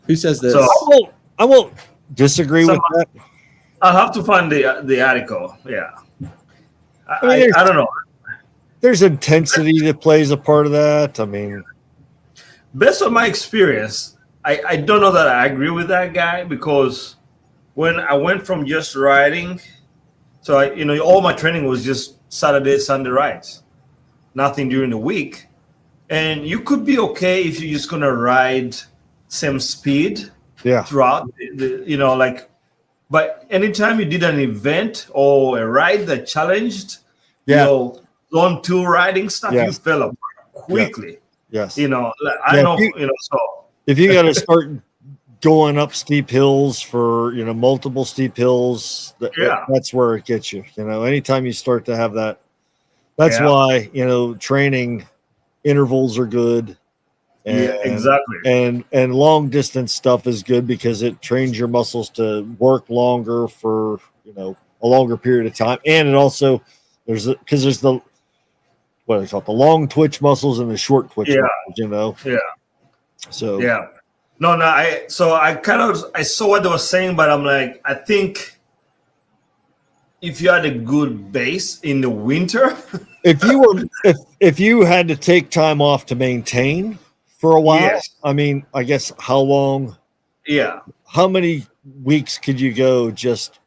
Who says this? So I won't disagree with that. I'll have to find the article. Yeah. I don't know. There's intensity that plays a part of that. I mean, based on my experience, I don't know that I agree with that guy, because when I went from just riding, so all my training was just Saturday, Sunday rides, nothing during the week. And you could be okay if you're just gonna ride same speed throughout but anytime you did an event or a ride that challenged, zone 2 riding stuff, you fell apart quickly. Yes. I know, so if you got to start going up steep hills for, multiple steep hills, that's where it gets you. Anytime you start to have that, that's why, training intervals are good. And, yeah, exactly. And long distance stuff is good because it trains your muscles to work longer for a longer period of time, and it also there's the what is called the long twitch muscles and the short twitch muscles. Yeah. So yeah. No, I saw what they were saying, but I'm like, I think if you had a good base in the winter, if you had to take time off to maintain for a while, yes, I mean, I guess how long? yeah, How many weeks could you go just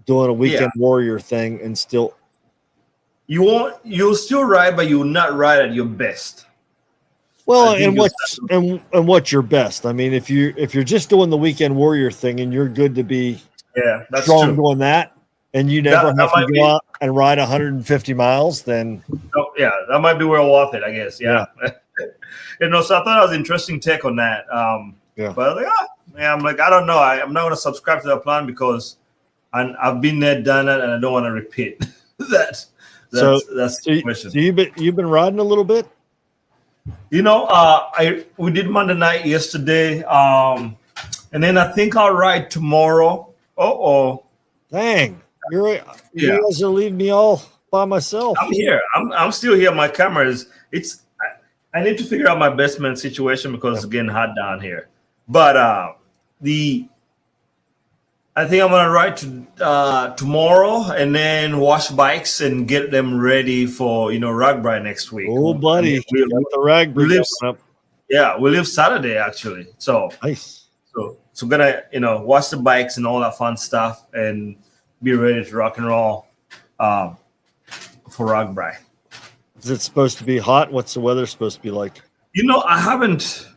doing a weekend yeah. warrior thing and still? You'll still ride, but you'll not ride at your best. Well, I think and what's your best? I mean, if you're just doing the weekend warrior thing and you're good to be that's strong true. doing that, and you never That have might to be, go out and ride 150 miles, then that might be well worth it, I guess. Yeah. So I thought that was an interesting take on that. Yeah. But I was like, I'm like, I don't know. I'm not going to subscribe to that plan because I've been there, done it, and I don't want to repeat that. That's the question. So you've been riding a little bit. We did Monday night yesterday, and then I think I'll ride tomorrow. Dang, you guys are leaving me all by myself. I'm here. I'm still here. My camera is. I need to figure out my best man situation because it's getting hot down here. But I think I'm gonna ride tomorrow and then wash bikes and get them ready for Ragbri next week. Oh, buddy, we got the Ragbri coming up. Yeah, we leave Saturday actually. So nice. So gonna wash the bikes and all that fun stuff and be ready to rock and roll for Ragbri. Is it supposed to be hot? What's the weather supposed to be like? I haven't.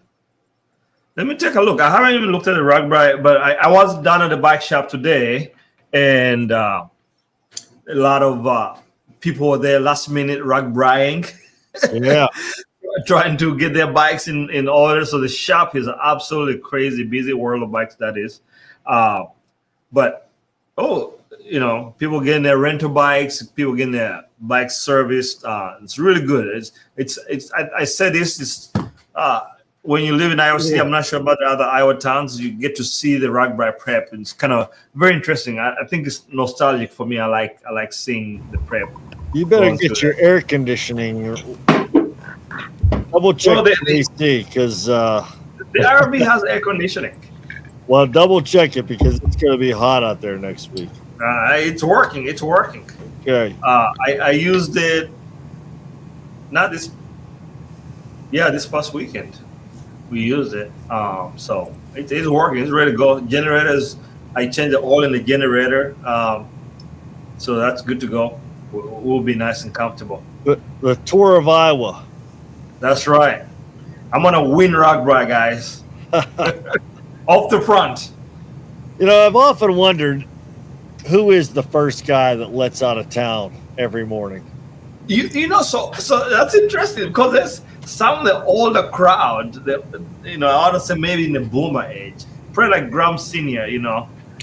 Let me take a look. I haven't even looked at the Ragbri, but I was down at the bike shop today, and a lot of people were there last minute Ragbrying. Yeah. Trying to get their bikes in order. So the shop is absolutely crazy, busy world of bikes that is. But people getting their rental bikes, people getting their bikes serviced. It's really good. I said this when you live in Iowa City, I'm not sure about the other Iowa towns, you get to see the Ragbri prep. It's kind of very interesting. I think it's nostalgic for me. I like seeing the prep. You better get your air conditioning. Double check the AC because the RV has air conditioning. Well, double check it because it's going to be hot out there next week. It's working. Okay. I used it. This past weekend we used it. So it's working. It's ready to go. Generators. I changed the oil in the generator. So that's good to go. We'll be nice and comfortable. The Tour of Iowa. That's right. I'm gonna win Ragbri, guys. Off the front. I've often wondered who is the first guy that lets out of town every morning. So that's interesting because there's some of the older crowd that I would say maybe in the boomer age, probably like Graham Senior.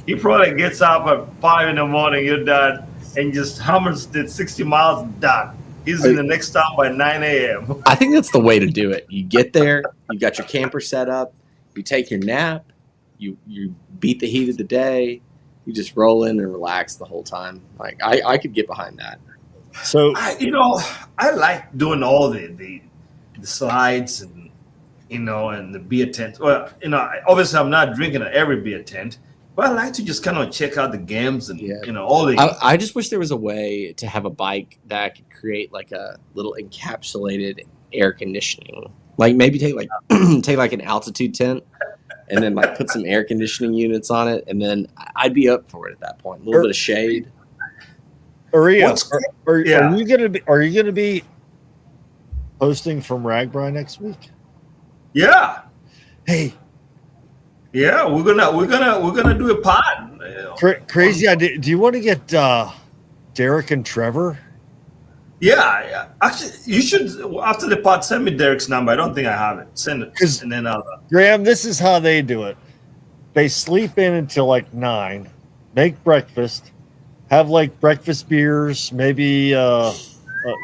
He probably gets up at 5 in the morning. You're done, and just hammers the 60 miles. Done. He's in the next town by 9 a.m. I think that's the way to do it. You get there, you got your camper set up, you take your nap, you beat the heat of the day, you just roll in and relax the whole time. Like I could get behind that. So I like doing all the slides and and the beer tent. Well, obviously I'm not drinking at every beer tent, but I like to just kind of check out the games and all the. I just wish there was a way to have a bike that could create like a little encapsulated air conditioning. Like maybe take like an altitude tent and then like put some air conditioning units on it, and then I'd be up for it at that point. A little bit of shade. Aria, are you gonna be hosting from Ragbri next week? Yeah. Hey. Yeah, we're gonna do a pod. Crazy idea. Do you want to get Derek and Trevor? Yeah. Actually, you should after the pod send me Derek's number. I don't think I have it. Send it, and then I'll. Graham, this is how they do it. They sleep in until like 9, make breakfast, have like breakfast beers, maybe a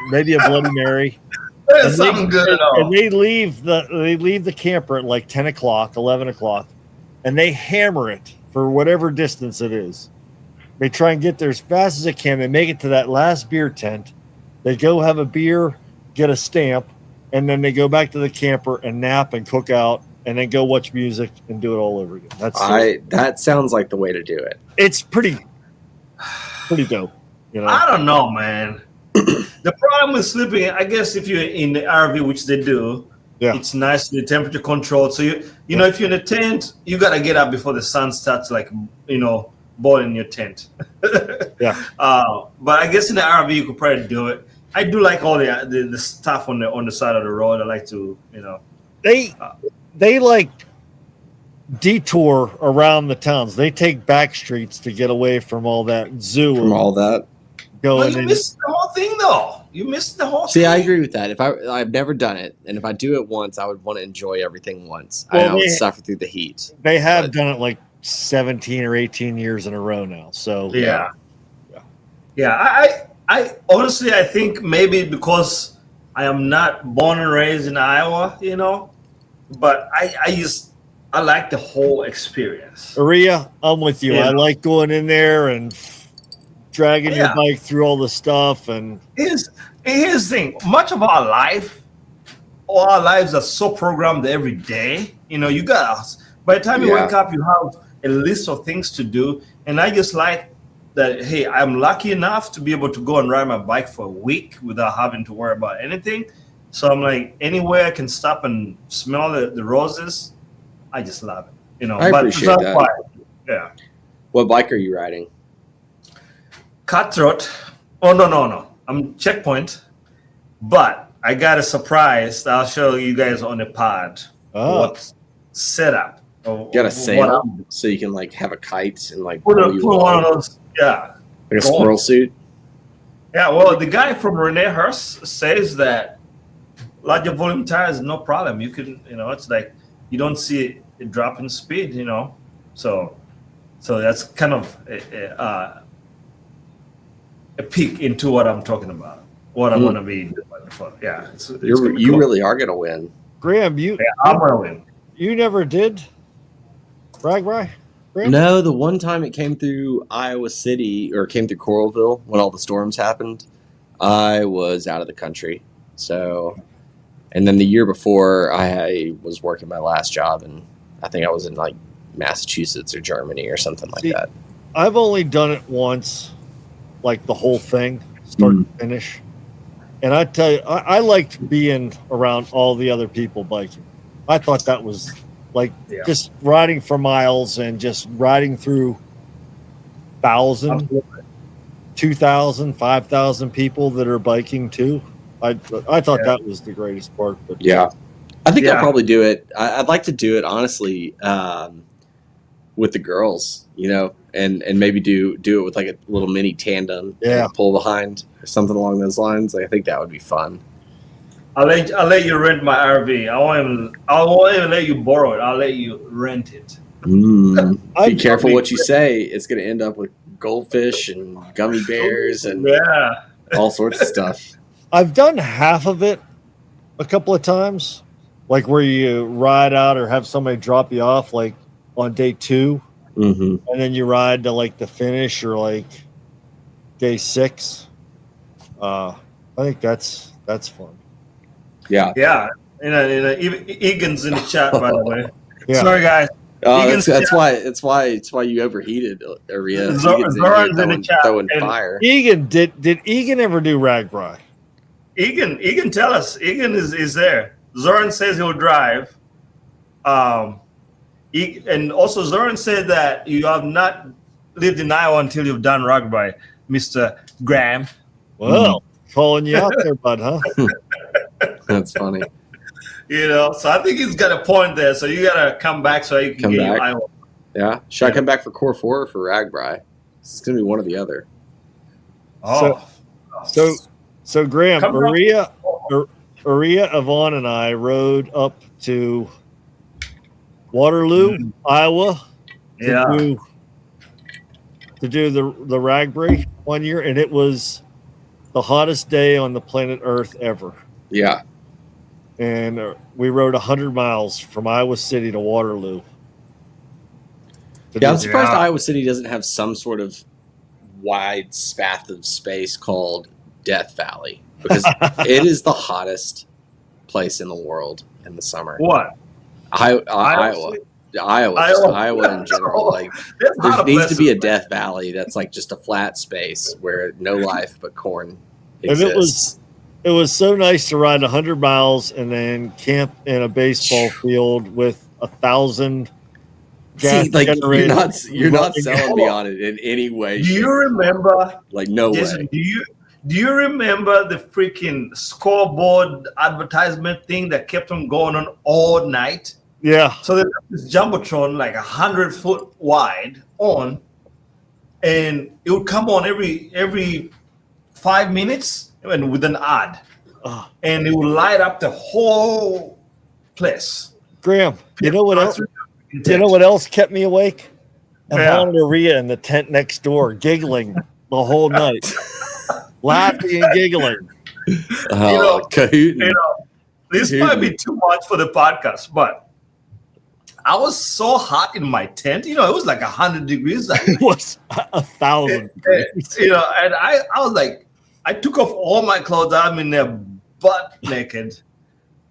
Bloody Mary, There's something good at all. And they leave the camper at like 10 o'clock, 11 o'clock, and they hammer it for whatever distance it is. They try and get there as fast as they can. They make it to that last beer tent. They go have a beer, get a stamp, and then they go back to the camper and nap and cook out, and then go watch music and do it all over again. That sounds like the way to do it. It's pretty dope. You know? I don't know, man. The problem with sleeping, I guess, if you're in the RV, which they do, it's nice, the temperature controlled. So you know, if you're in a tent, you gotta get up before the sun starts, like, you know, boiling your tent. But I guess in the RV you could probably do it. I do like all the stuff on the side of the road. I like to, you know, they like detour around the towns. They take back streets to get away from all that zoo. From all that. But you missed the whole thing, though. You missed the whole thing. See, I agree with that. I've never done it, and if I do it once, I would want to enjoy everything once. I would suffer through the heat. They have done it like 17 or 18 years in a row now. So yeah. I honestly, I think maybe because I am not born and raised in Iowa, you know, but I like the whole experience. Maria, I'm with you. Yeah. I like going in there and dragging your bike through all the stuff. And here's the thing: much of our lives are so programmed every day. You know, you got by the time you wake up, you have a list of things to do, and I just like that. Hey, I'm lucky enough to be able to go and ride my bike for a week without having to worry about anything. So I'm like, anywhere I can stop and smell the roses, I just love it. You know, I appreciate that. Yeah. What bike are you riding? Cutthroat. Oh no. I'm Checkpoint. But I got a surprise that I'll show you guys on the pod. What's set up. You got a sail so you can like have a kite and like put one of those. Yeah. Like a squirrel suit. Yeah, well, the guy from Renee Hurst says that larger volume tires, no problem. You can, you know, it's like you don't see it drop in speed, you know. So that's kind of a peek into what I'm talking about, what I'm going to be doing. Yeah, you cool. really are going to win, Graham. I'm going to win. You never did, Graham? No, the one time it came through Iowa City or came through Coralville when all the storms happened, I was out of the country. So, and then the year before, I was working my last job, and I think I was in like Massachusetts or Germany or something like that. I've only done it once, like the whole thing, start to finish. And I tell you, I liked being around all the other people biking. I thought that was like just riding for miles and just riding through 1,000, 2,000, 5,000 people that are biking too. I thought that was the greatest part. But I think I'll probably do it. I'd like to do it honestly with the girls, you know, and maybe do it with like a little mini tandem, pull behind or something along those lines. Like, I think that would be fun. I'll let you rent my RV. I won't even let you borrow it. I'll let you rent it. Be careful what you say. It's going to end up with goldfish and gummy bears and all sorts of stuff. I've done half of it a couple of times, like where you ride out or have somebody drop you off, like on day 2, and then you ride to like the finish or like day 6. I think that's fun. Yeah. Egan's in the chat, by the way. Yeah. Sorry, guys. That's why you overheated, Aria. Zoran's in the chat. Throwing fire. Egan, did Egan ever do Ragbri? Egan, tell us. Egan is there. Zoran says he'll drive. And also Zoran said that you have not lived in Iowa until you've done Ragbri, Mr. Graham. Well, calling you out there, bud, huh? That's funny. You know, so I think he's got a point there. So you got to come back so you can get your Iowa. Yeah. Should I come back for Core 4 or for Ragbri? It's going to be one or the other. So Graham, Maria, Yvonne, and I rode up to Waterloo, Iowa, to do the Ragbri one year, and it was the hottest day on the planet Earth ever. Yeah. and we rode 100 miles from Iowa City to Waterloo. Yeah, I'm surprised Iowa City doesn't have some sort of wide swath of space called Death Valley, because it is the hottest place in the world in the summer. What? Iowa. Iowa in general. Like, there needs to be a Death Valley that's like just a flat space where no life but corn exists. It was so nice to ride 100 miles and then camp in a baseball field with 1,000 gas. See, like, you're not selling me on it in any way. Do you remember? Like, no Jason, way. Do you remember the freaking scoreboard advertisement thing that kept on going on all night? Yeah. So there's this jumbotron like 100-foot wide on, and it would come on every 5 minutes and with an ad, and it would light up the whole place. Graham, you know what else? You know what else kept me awake? Maria in the tent next door, giggling the whole night, laughing and giggling. This might be too much for the podcast, but I was so hot in my tent. It was like 100 degrees. It was 1,000 degrees. And I was like, I took off all my clothes. I'm in there butt naked.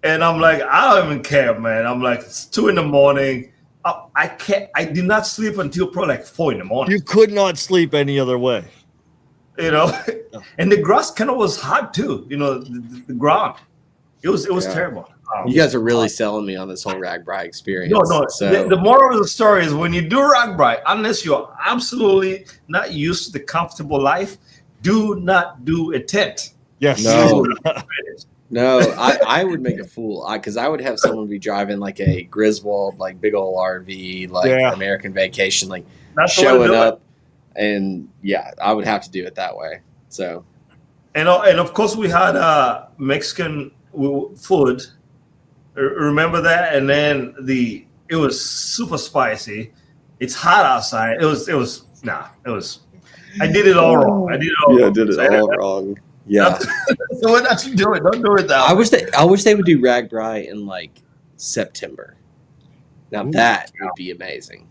And I'm like, I don't even care, man. I'm like, it's 2 a.m. I did not sleep until probably like 4 a.m. You could not sleep any other way. And the grass kind of was hot too. The ground. It was terrible. You guys are really selling me on this whole RAGBRAI experience. No. So. The moral of the story is when you do RAGBRAI, unless you're absolutely not used to the comfortable life, do not do a tent. Yes. No, I would make a fool because I would have someone be driving like a Griswold, like big old RV, like American Vacation, like showing up. And I would have to do it that way. So, and of course we had Mexican food. Remember that? And then it was super spicy. It's hot outside. It was. I did it all wrong. I did it all wrong. Yeah. So what not you do it? Don't do it that way. I wish they would do RAGBRAI in like September. Now that would be amazing.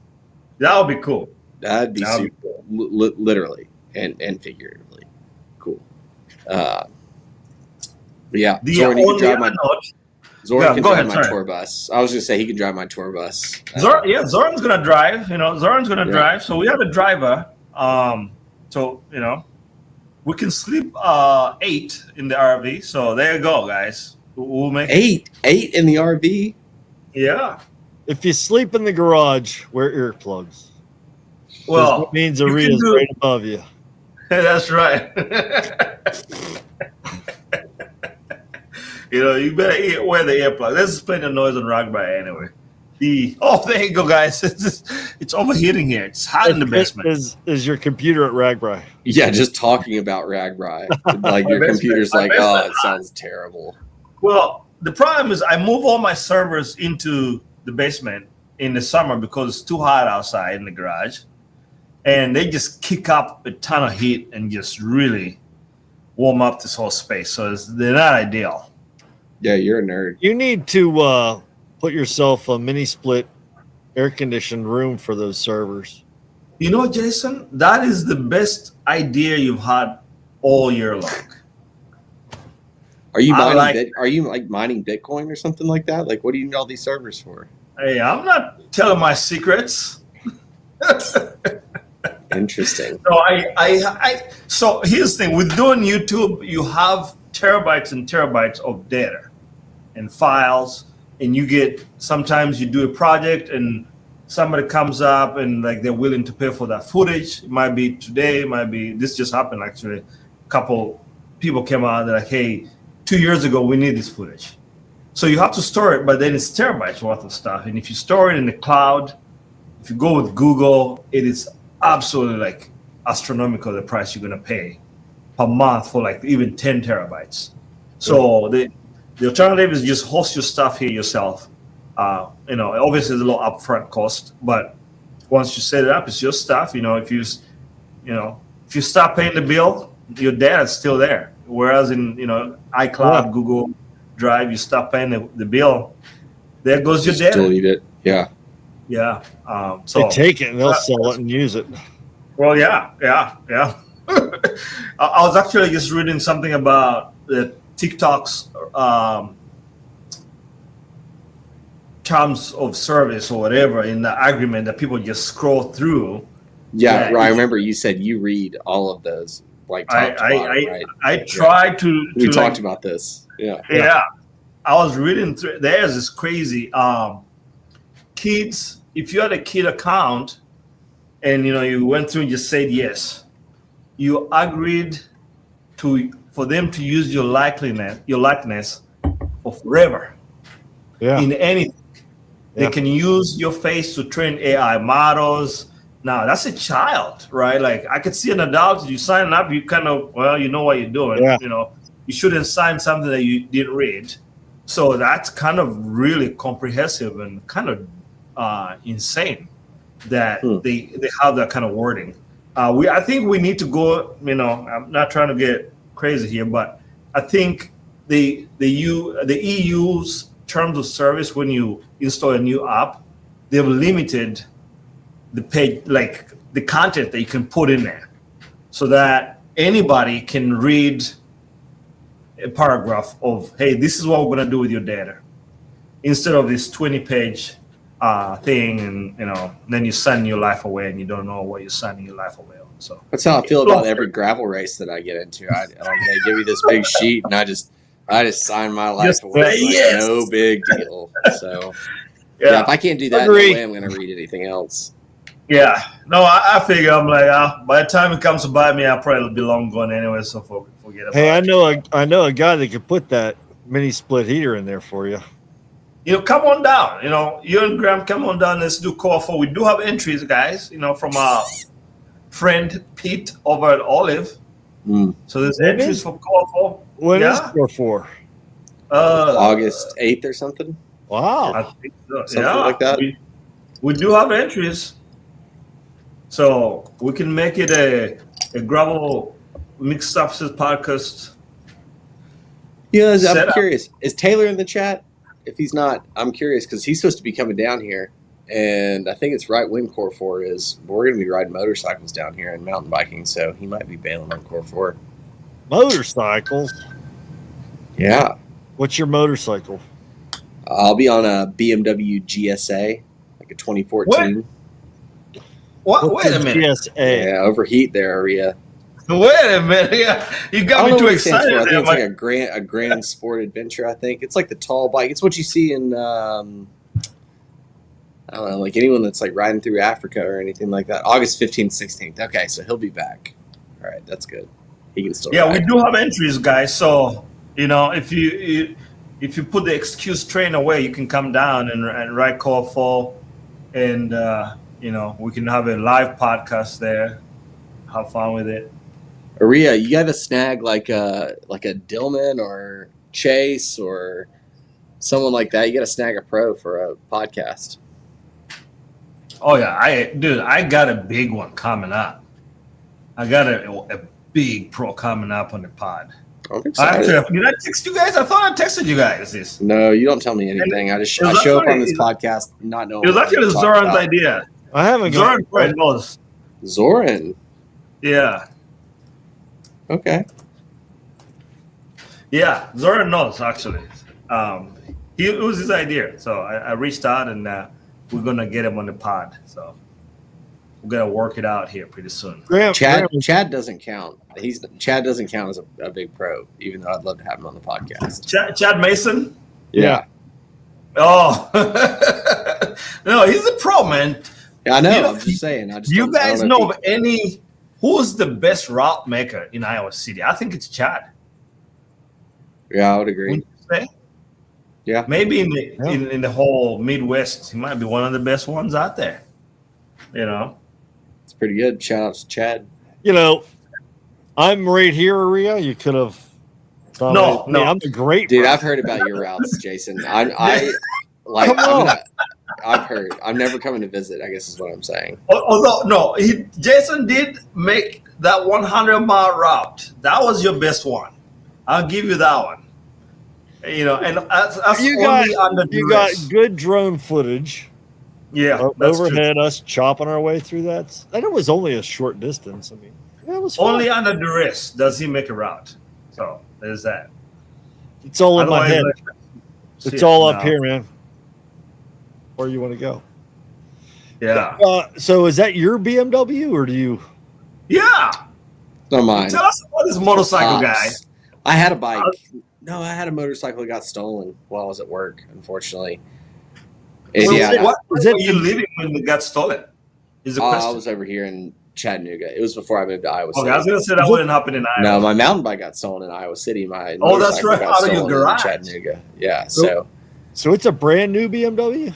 That would be cool. That'd be super cool. Literally and figuratively cool. But yeah, Zoran, you can drive my tour bus. I was gonna say he can drive my tour bus. Zoran's gonna drive. Zoran's gonna drive. So we have a driver. We can sleep 8 in the RV. So there you go, guys. We'll make 8 in the RV. Yeah. If you sleep in the garage, wear earplugs. Well, it means Aria's right above you. That's right. You better wear the earplug. There's plenty of noise on RAGBRAI anyway. There you go, guys. It's overheating here. It's hot in the basement. Is your computer at RAGBRAI? Yeah, just talking about RAGBRAI. Like your computer's like, it sounds terrible. Well, the problem is I move all my servers into the basement in the summer because it's too hot outside in the garage. And they just kick up a ton of heat and just really warm up this whole space. So they're not ideal. Yeah, you're a nerd. You need to put yourself a mini split air-conditioned room for those servers. You know, Jason, that is the best idea you've had all year long. Are you mining mining Bitcoin or something like that? Like, what do you need all these servers for? Hey, I'm not telling my secrets. Interesting. So here's the thing: with doing YouTube, you have terabytes and terabytes of data and files, and sometimes you do a project and somebody comes up and like they're willing to pay for that footage. It might be today, this just happened actually. A couple people came out and they're like, hey, 2 years ago we need this footage. So you have to store it, but then it's terabytes worth of stuff. And if you store it in the cloud, if you go with Google, it is absolutely like astronomical the price you're gonna pay per month for like even 10 terabytes. So the alternative is just host your stuff here yourself. Obviously there's a little upfront cost, but once you set it up, it's your stuff. If you stop paying the bill, your data's still there. Whereas in iCloud, Google, drive, you stop paying the bill. There goes Just your data. delete it. Yeah. Yeah. They take it and they'll sell it and use it. Well, yeah. I was actually just reading something about the TikTok's terms of service or whatever in the agreement that people just scroll through. Yeah, right. I remember you said you read all of those, like top to bottom, right? I tried to. We talked about this. Yeah. Yeah. I was reading through. There's this crazy kids. If you had a kid account, and you went through and just said yes, you agreed for them to use your likeness for forever. Yeah. In anything. Yeah. They can use your face to train AI models. Now, that's a child, right? Like, I could see an adult, you sign up, you kind of, you know what you're doing. Yeah. You shouldn't sign something that you didn't read. So that's kind of really comprehensive and kind of insane that they have that kind of wording. I think we need to go, I'm not trying to get crazy here, but I think the EU's terms of service, when you install a new app, they've limited the page, like the content that you can put in there, so that anybody can read a paragraph of, hey, this is what we're going to do with your data, instead of this 20-page thing, and then you sign your life away and you don't know what you're signing your life away on. So that's how I feel about every gravel race that I get into. They give you this big sheet, and I just sign my life away. Like, yes. No big deal. So yeah, if I can't do that, no way I'm going to read anything else. Yeah, no, I figure I'm like, by the time it comes to bite me, I'll probably be long gone anyway. So forget about it. Hey, I know a guy that could put that mini split heater in there for you. Come on down. You and Graham, come on down. Let's do call for. We do have entries, guys. From our friend Pete over at Olive. So there's entries for call for. What is call for? August 8th or something. Wow, I think so. Something like that. We do have entries, so we can make it a gravel mixed substance podcast. Yeah, I'm curious. Is Taylor in the chat? If he's not, I'm curious because he's supposed to be coming down here, and I think it's right when Core 4 is. But we're going to be riding motorcycles down here and mountain biking, so he might be bailing on Core 4. Motorcycles? Yeah. What's your motorcycle? I'll be on a BMW GSA, like a 2014. What? Wait a minute. GSA. Yeah, overheat there, Aria. Wait a minute. Yeah, you got me too excited. I think it's like a grand sport adventure. I think it's like the tall bike. It's what you see in I don't know, like anyone that's like riding through Africa or anything like that. August 15th, 16th. Okay, so he'll be back. All right, that's good. He can still. Yeah, we do have entries, guys. So if you put the excuse train away, you can come down and ride call for, and we can have a live podcast there. Have fun with it. Aria, you got to snag like a Dillman or Chase or someone like that. You got to snag a pro for a podcast. Oh yeah, I got a big one coming up. I got a big pro coming up on the pod. I'm excited. Actually, did I text you guys? I thought I texted you guys this. No, you don't tell me anything. I show up on this podcast not knowing. It was actually Zoran's idea. I haven't got Zoran knows. Zoran. Yeah. Okay. Yeah, Zoran knows actually. It was his idea, so I reached out and we're gonna get him on the pod. So we're gonna work it out here pretty soon. Chad doesn't count. Chad doesn't count as a big pro, even though I'd love to have him on the podcast. Chad Mason. Yeah. Oh no, he's a pro, man. Yeah, I know. I'm just saying. You guys know of any? Who's the best route maker in Iowa City? I think it's Chad. Yeah, I would agree. Wouldn't you say? Yeah, maybe in the whole Midwest, he might be one of the best ones out there. It's pretty good. Shout out to Chad. I'm right here, Aria. You could have. No, I'm a great dude. I've heard about your routes, Jason. I've heard. I'm never coming to visit, I guess is what I'm saying. Although, Jason did make that 100-mile route. That was your best one. I'll give you that one. And that's you only got under you got duress. good drone footage. Yeah, that's Overhead, true. us chopping our way through that. And it was only a short distance. I mean, that was fun. Only under duress does he make a route. So there's that. It's all in my Otherwise, head. like, It's all up no. here, man. Where you want to go? Yeah. So is that your BMW or do you? Yeah. Not mine. Tell us about this motorcycle guy. I had a bike. No, I had a motorcycle that got stolen while I was at work, unfortunately. What were you living when it got stolen? Is the question. I was over here in Chattanooga. It was before I moved to Iowa City. Okay, I was going to say that wouldn't happen in Iowa. No, my mountain bike got stolen in Iowa City. My that's right, got out of your garage. in Chattanooga. Yeah, so it's a brand new BMW?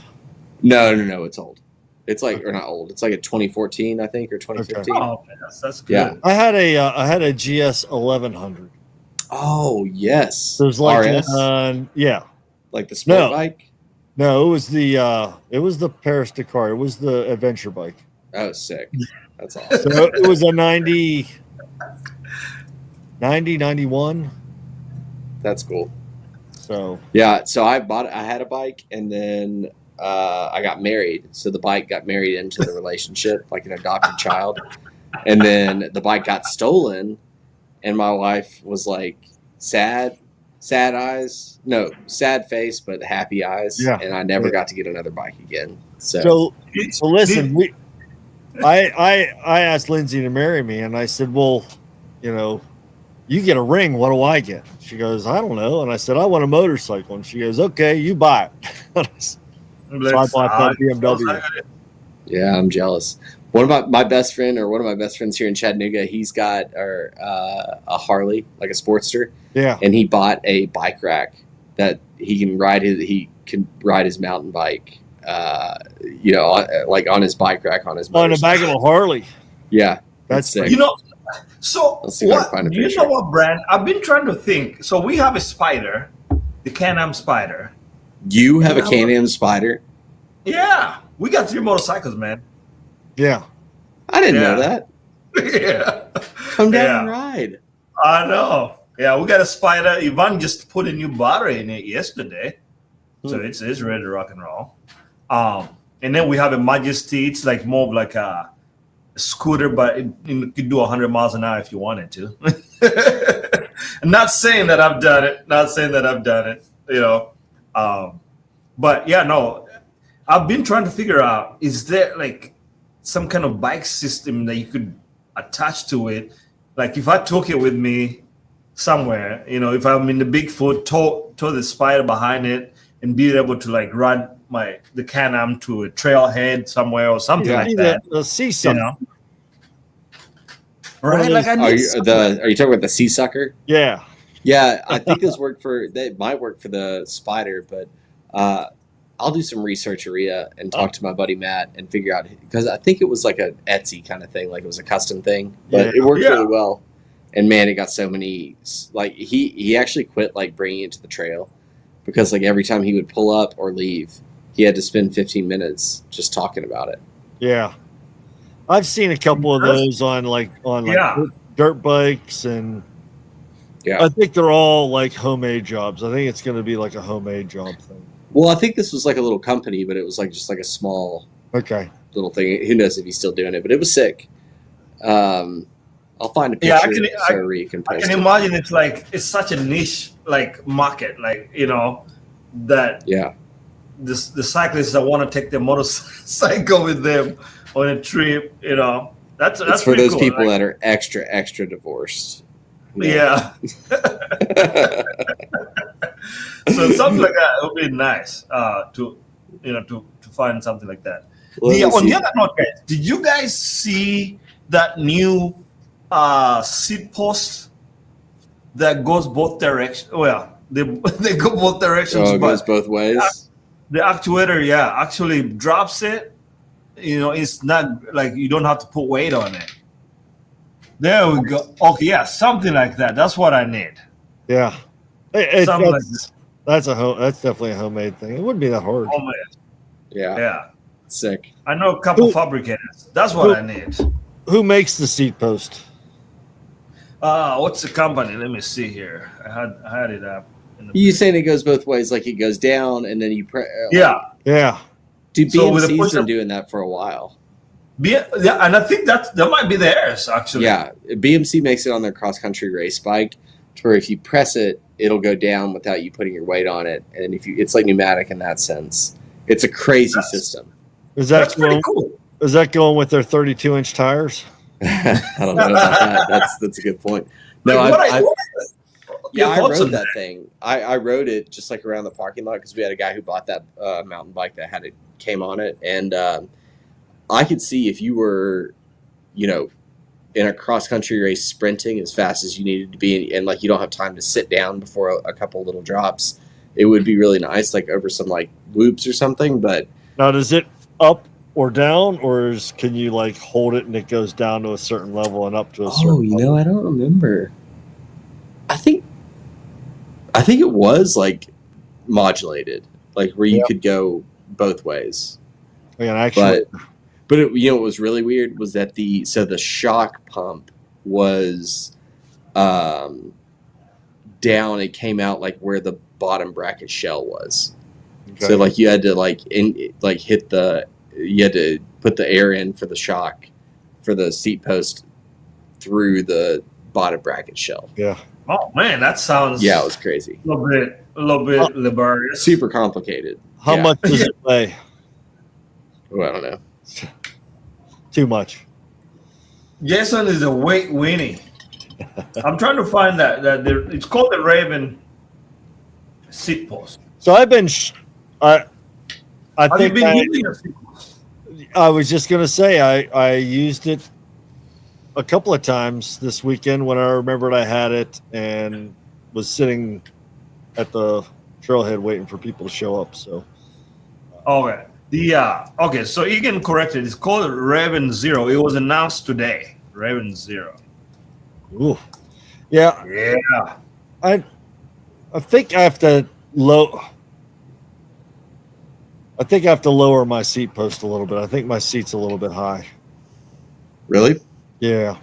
No, it's old. It's like, or not old. It's like a 2014, I think, or 2015. Okay. Oh, that's good. Yeah. I had a GS 1100. Oh yes. There's like RS? yeah. Like the sport bike? No, it was the Paris Dakar. It was the adventure bike. Oh, sick. That's awesome. So it was a 91. That's cool. So yeah, so I had a bike, and then I got married. So the bike got married into the relationship, like an adopted child. And then the bike got stolen, and my wife was like sad eyes. No, sad face, but happy eyes. Yeah. And I never got to get another bike again. So listen, I asked Lindsay to marry me, and I said, well, you get a ring. What do I get? She goes, I don't know. And I said, I want a motorcycle. And she goes, okay, you buy it. So I bought that BMW. Yeah, I'm jealous. One of my best friends here in Chattanooga, he's got a Harley, like a Sportster. Yeah. And he bought a bike rack that he can ride his mountain bike, like on his bike rack on his on the back of a Harley. Yeah. That's sick. So what? You know what, Brand? I've been trying to think. So we have a Spider, the Can-Am Spider. You have a Can-Am Spider? Yeah, we got 3 motorcycles, man. Yeah, I didn't know that. Yeah, come down and ride. I know. Yeah, we got a Spider. Ivan just put a new battery in it yesterday, so it's ready to rock and roll. And then we have a Majesty. It's like more of like a scooter, but it could do 100 miles an hour if you wanted to. I'm not saying that I've done it. But yeah, no. I've been trying to figure out, is there like some kind of bike system that you could attach to it? Like if I took it with me somewhere, if I'm in the Bigfoot, tow the Spider behind it and be able to like ride the Can-Am to a trailhead somewhere or something like that. See something. Right? Like are you talking about the Sea Sucker? Yeah. Yeah, I think they might work for the Spider, but I'll do some research, Aria, and talk to my buddy Matt and figure out, because I think it was like an Etsy kind of thing, like it was a custom thing, but it worked really well. And man, it got so many, like he actually quit like bringing it to the trail, because like every time he would pull up or leave, he had to spend 15 minutes just talking about it. Yeah, I've seen a couple of those on dirt bikes, and I think they're all like homemade jobs. I think it's going to be like a homemade job thing. Well, I think this was like a little company, but it was like just like a small little thing. Who knows if he's still doing it, but it was sick. I'll find a picture. I can imagine it's such a niche like market, like that. Yeah. The cyclists that want to take their motorcycle with them on a trip, that's for those cool, people that are extra divorced. Yeah. So something like that would be nice to find something like that. On the other note, guys, did you guys see that new seat post that goes both directions? Well, they go both directions. Oh, it goes both ways. The actuator, actually drops it. It's not like you don't have to put weight on it. There we go. Okay, yeah, something like that. That's what I need. Yeah, that's definitely a homemade thing. It wouldn't be that hard. Homemade. Yeah. Sick. I know a couple fabricators. That's what I need. Who makes the seat post? What's the company? Let me see here. I had it up. You saying it goes both ways, like it goes down and then you yeah. Dude, BMC's been doing that for a while. Yeah, and I think that might be theirs actually. Yeah, BMC makes it on their cross country race bike, to where if you press it, it'll go down without you putting your weight on it, and it's like pneumatic in that sense. It's a crazy system. That's pretty cool. Is that going with their 32-inch tires? I don't know about that. That's a good point. No, I rode that thing. I rode it just like around the parking lot because we had a guy who bought that mountain bike that came on it, and I could see if you were, in a cross country race sprinting as fast as you needed to be, and like you don't have time to sit down before a couple little drops, it would be really nice, like over some like loops or something. But now, does it up or down, or can you like hold it and it goes down to a certain level and up to a certain level? I don't remember. I think it was like modulated, like where you could go both ways. But what was really weird was that the shock pump was down. It came out like where the bottom bracket shell was. Okay. So like you had to you had to put the air in for the shock for the seat post through the bottom bracket shell. Yeah. Oh man, that sounds it was crazy. A little bit laborious. Super complicated. How much does it weigh? Oh, I don't know. Too much. Jason is a weight weenie. I'm trying to find that it's called the Raven seat post. So I've been I was just gonna say I used it a couple of times this weekend when I remembered I had it and was sitting at the trailhead waiting for people to show up. So okay. Okay, so you can correct it. It's called Raven Zero. It was announced today. Raven Zero. Ooh. Yeah. Yeah. I think I have to lower my seat post a little bit. I think my seat's a little bit high. Really? Yeah.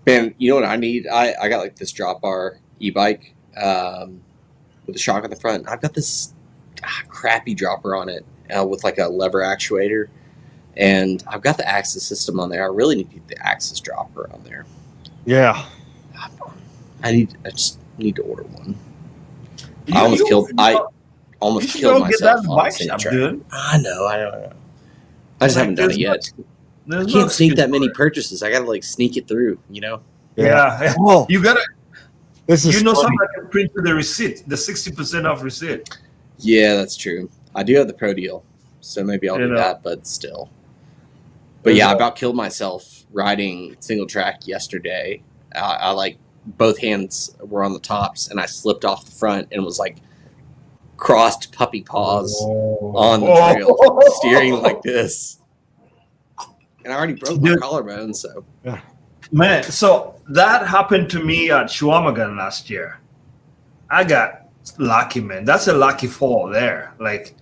Man, you know what I need? I got like this drop bar e-bike with a shock on the front. I've got this crappy dropper on it with like a lever actuator, and I've got the Axis system on there. I really need to get the Axis dropper on there. Yeah. I just need to order one. I almost killed myself on single track. I know. I just haven't done it yet. I can't sneak that many purchases. I gotta like sneak it through, Yeah. Well, you gotta. This is something I can print you the receipt, the 60% off receipt. Yeah, that's true. I do have the Pro Deal, so maybe I'll do that. But still. But yeah, I about killed myself riding single track yesterday. I like both hands were on the tops, and I slipped off the front and was like crossed puppy paws on the trail, steering like this. And I already broke my collarbone, so. Yeah. Man, so that happened to me at Chuamagan last year. I got lucky, man. That's a lucky fall there. Like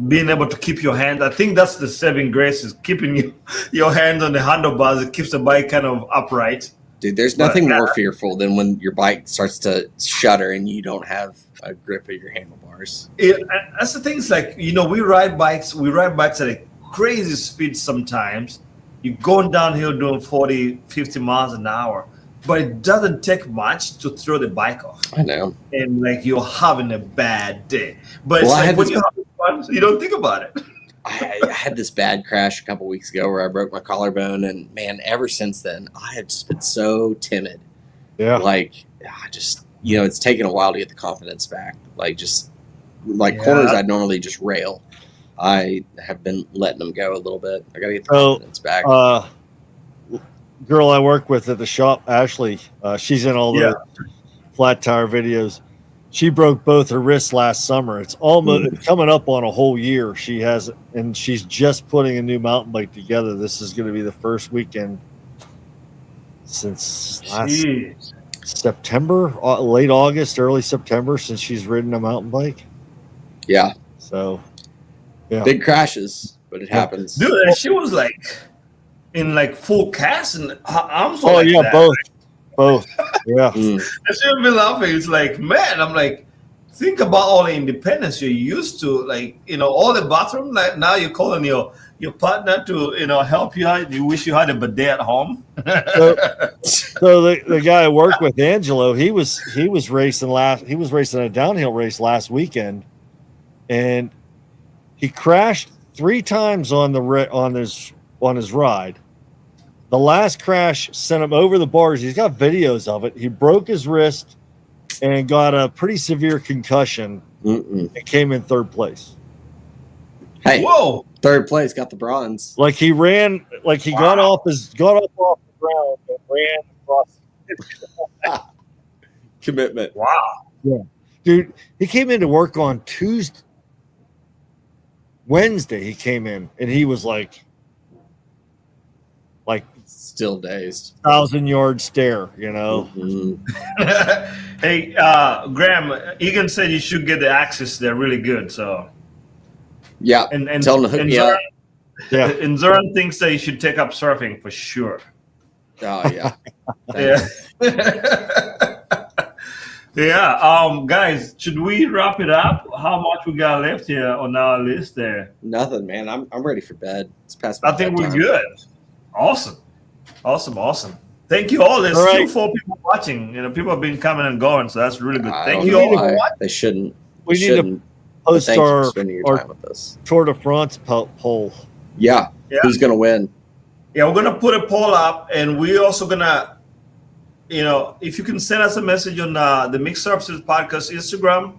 being able to keep your hand. I think that's the saving grace, is keeping your hands on the handlebars. It keeps the bike kind of upright. Dude, there's nothing more fearful than when your bike starts to shudder and you don't have a grip of your handlebars. That's the thing. Is like, we ride bikes at a crazy speed sometimes. You're going downhill doing 40, 50 miles an hour, but it doesn't take much to throw the bike off. I know. And like you're having a bad day. But it's like when you're having fun, you don't think about it. I had this bad crash a couple weeks ago where I broke my collarbone, and man, ever since then, I have just been so timid. Yeah. Like, I just, it's taken a while to get the confidence back. Like, just like corners I'd normally just rail. I have been letting them go a little bit. I got to get the confidence back. Girl I work with at the shop, Ashley, she's in all the flat tire videos. She broke both her wrists last summer. It's almost coming up on a whole year. She has, and she's just putting a new mountain bike together. This is going to be the first weekend since last September, late August, early September, since she's ridden a mountain bike. Yeah. So, yeah. Big crashes, but it happens. Dude, and she was like in like full cast and arms. Oh, yeah, both. Yeah. I shouldn't be laughing. It's like, man, I'm like, think about all the independence you're used to. Like, all the bathroom. Like now you're calling your partner to, help you out. You wish you had a bidet at home. So the guy I work with, Angelo, he was racing a downhill race last weekend, and he crashed 3 times on his ride. The last crash sent him over the bars. He's got videos of it. He broke his wrist and got a pretty severe concussion. And came in 3rd place. Hey, whoa! 3rd place, got the bronze. Like he ran, like he got off the ground and ran across. Commitment. Wow. Yeah, dude, he came into work on Wednesday. He came in and he was like still dazed. 1,000-yard stare, Hey, Graham, Egan said you should get the access. They're really good. So yeah, and tell them to hook me up. Yeah, and Zoran thinks that you should take up surfing for sure. Oh yeah. Yeah. Guys, should we wrap it up? How much we got left here on our list there? Nothing, man. I'm ready for bed. It's past my I think bedtime. we're good. Awesome. Thank you all. There's still 4 people watching. People have been coming and going, so that's really good. Thank you all for watching. They shouldn't. we need to post Thank you for our spending your time with us. Tour de France poll. Yeah. Who's gonna win? Yeah, we're gonna put a poll up, and we're also gonna, if you can send us a message on the Mixed Surfaces Podcast Instagram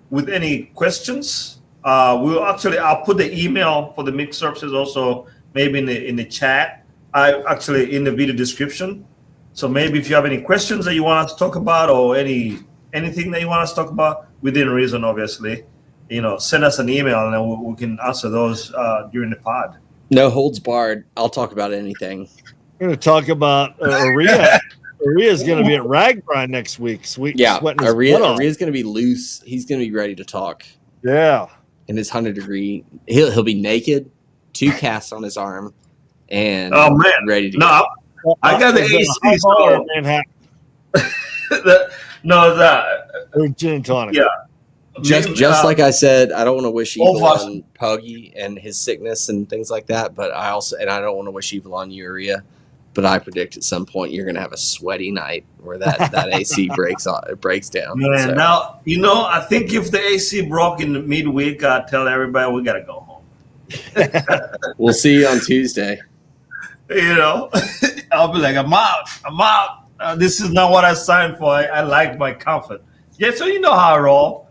with any questions, I'll put the email for the Mixed Surfaces also maybe in the chat. In the video description. So maybe if you have any questions that you want us to talk about, or anything that you want us to talk about within reason, obviously, send us an email and then we can answer those during the pod. No holds barred. I'll talk about anything. We're going to talk about Aria. Aria's going to be at Ragbri next week. Aria's going to be loose. He's going to be ready to talk. Yeah. In his 100-degree, he'll be naked, 2 casts on his arm, and ready to go. I got the AC. So gin and tonic. Yeah. Just like I said, I don't want to wish evil on Puggy and his sickness and things like that, but I don't want to wish evil on you, Aria. But I predict at some point you're going to have a sweaty night where that AC breaks down. Man, so. Now, I think if the AC broke in the midweek, I'd tell everybody we got to go home. We'll see you on Tuesday. I'll be like, I'm out. This is not what I signed for. I like my comfort. Yeah, so you know how I roll,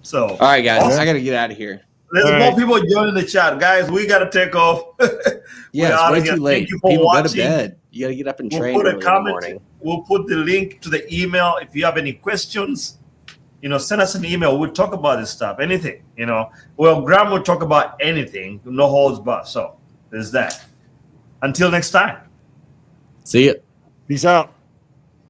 So. All right, guys, I got to get out of here. There's more people joining the chat. Guys, we got to take off. Yeah, it's way too late. Thank you for people watching. Go to bed. You got to get up and train early in the morning. We'll put the link to the email. If you have any questions, send us an email. We'll talk about this stuff. Anything, Well, Graham will talk about anything. No holds barred. So there's that. Until next time. See ya. Peace out.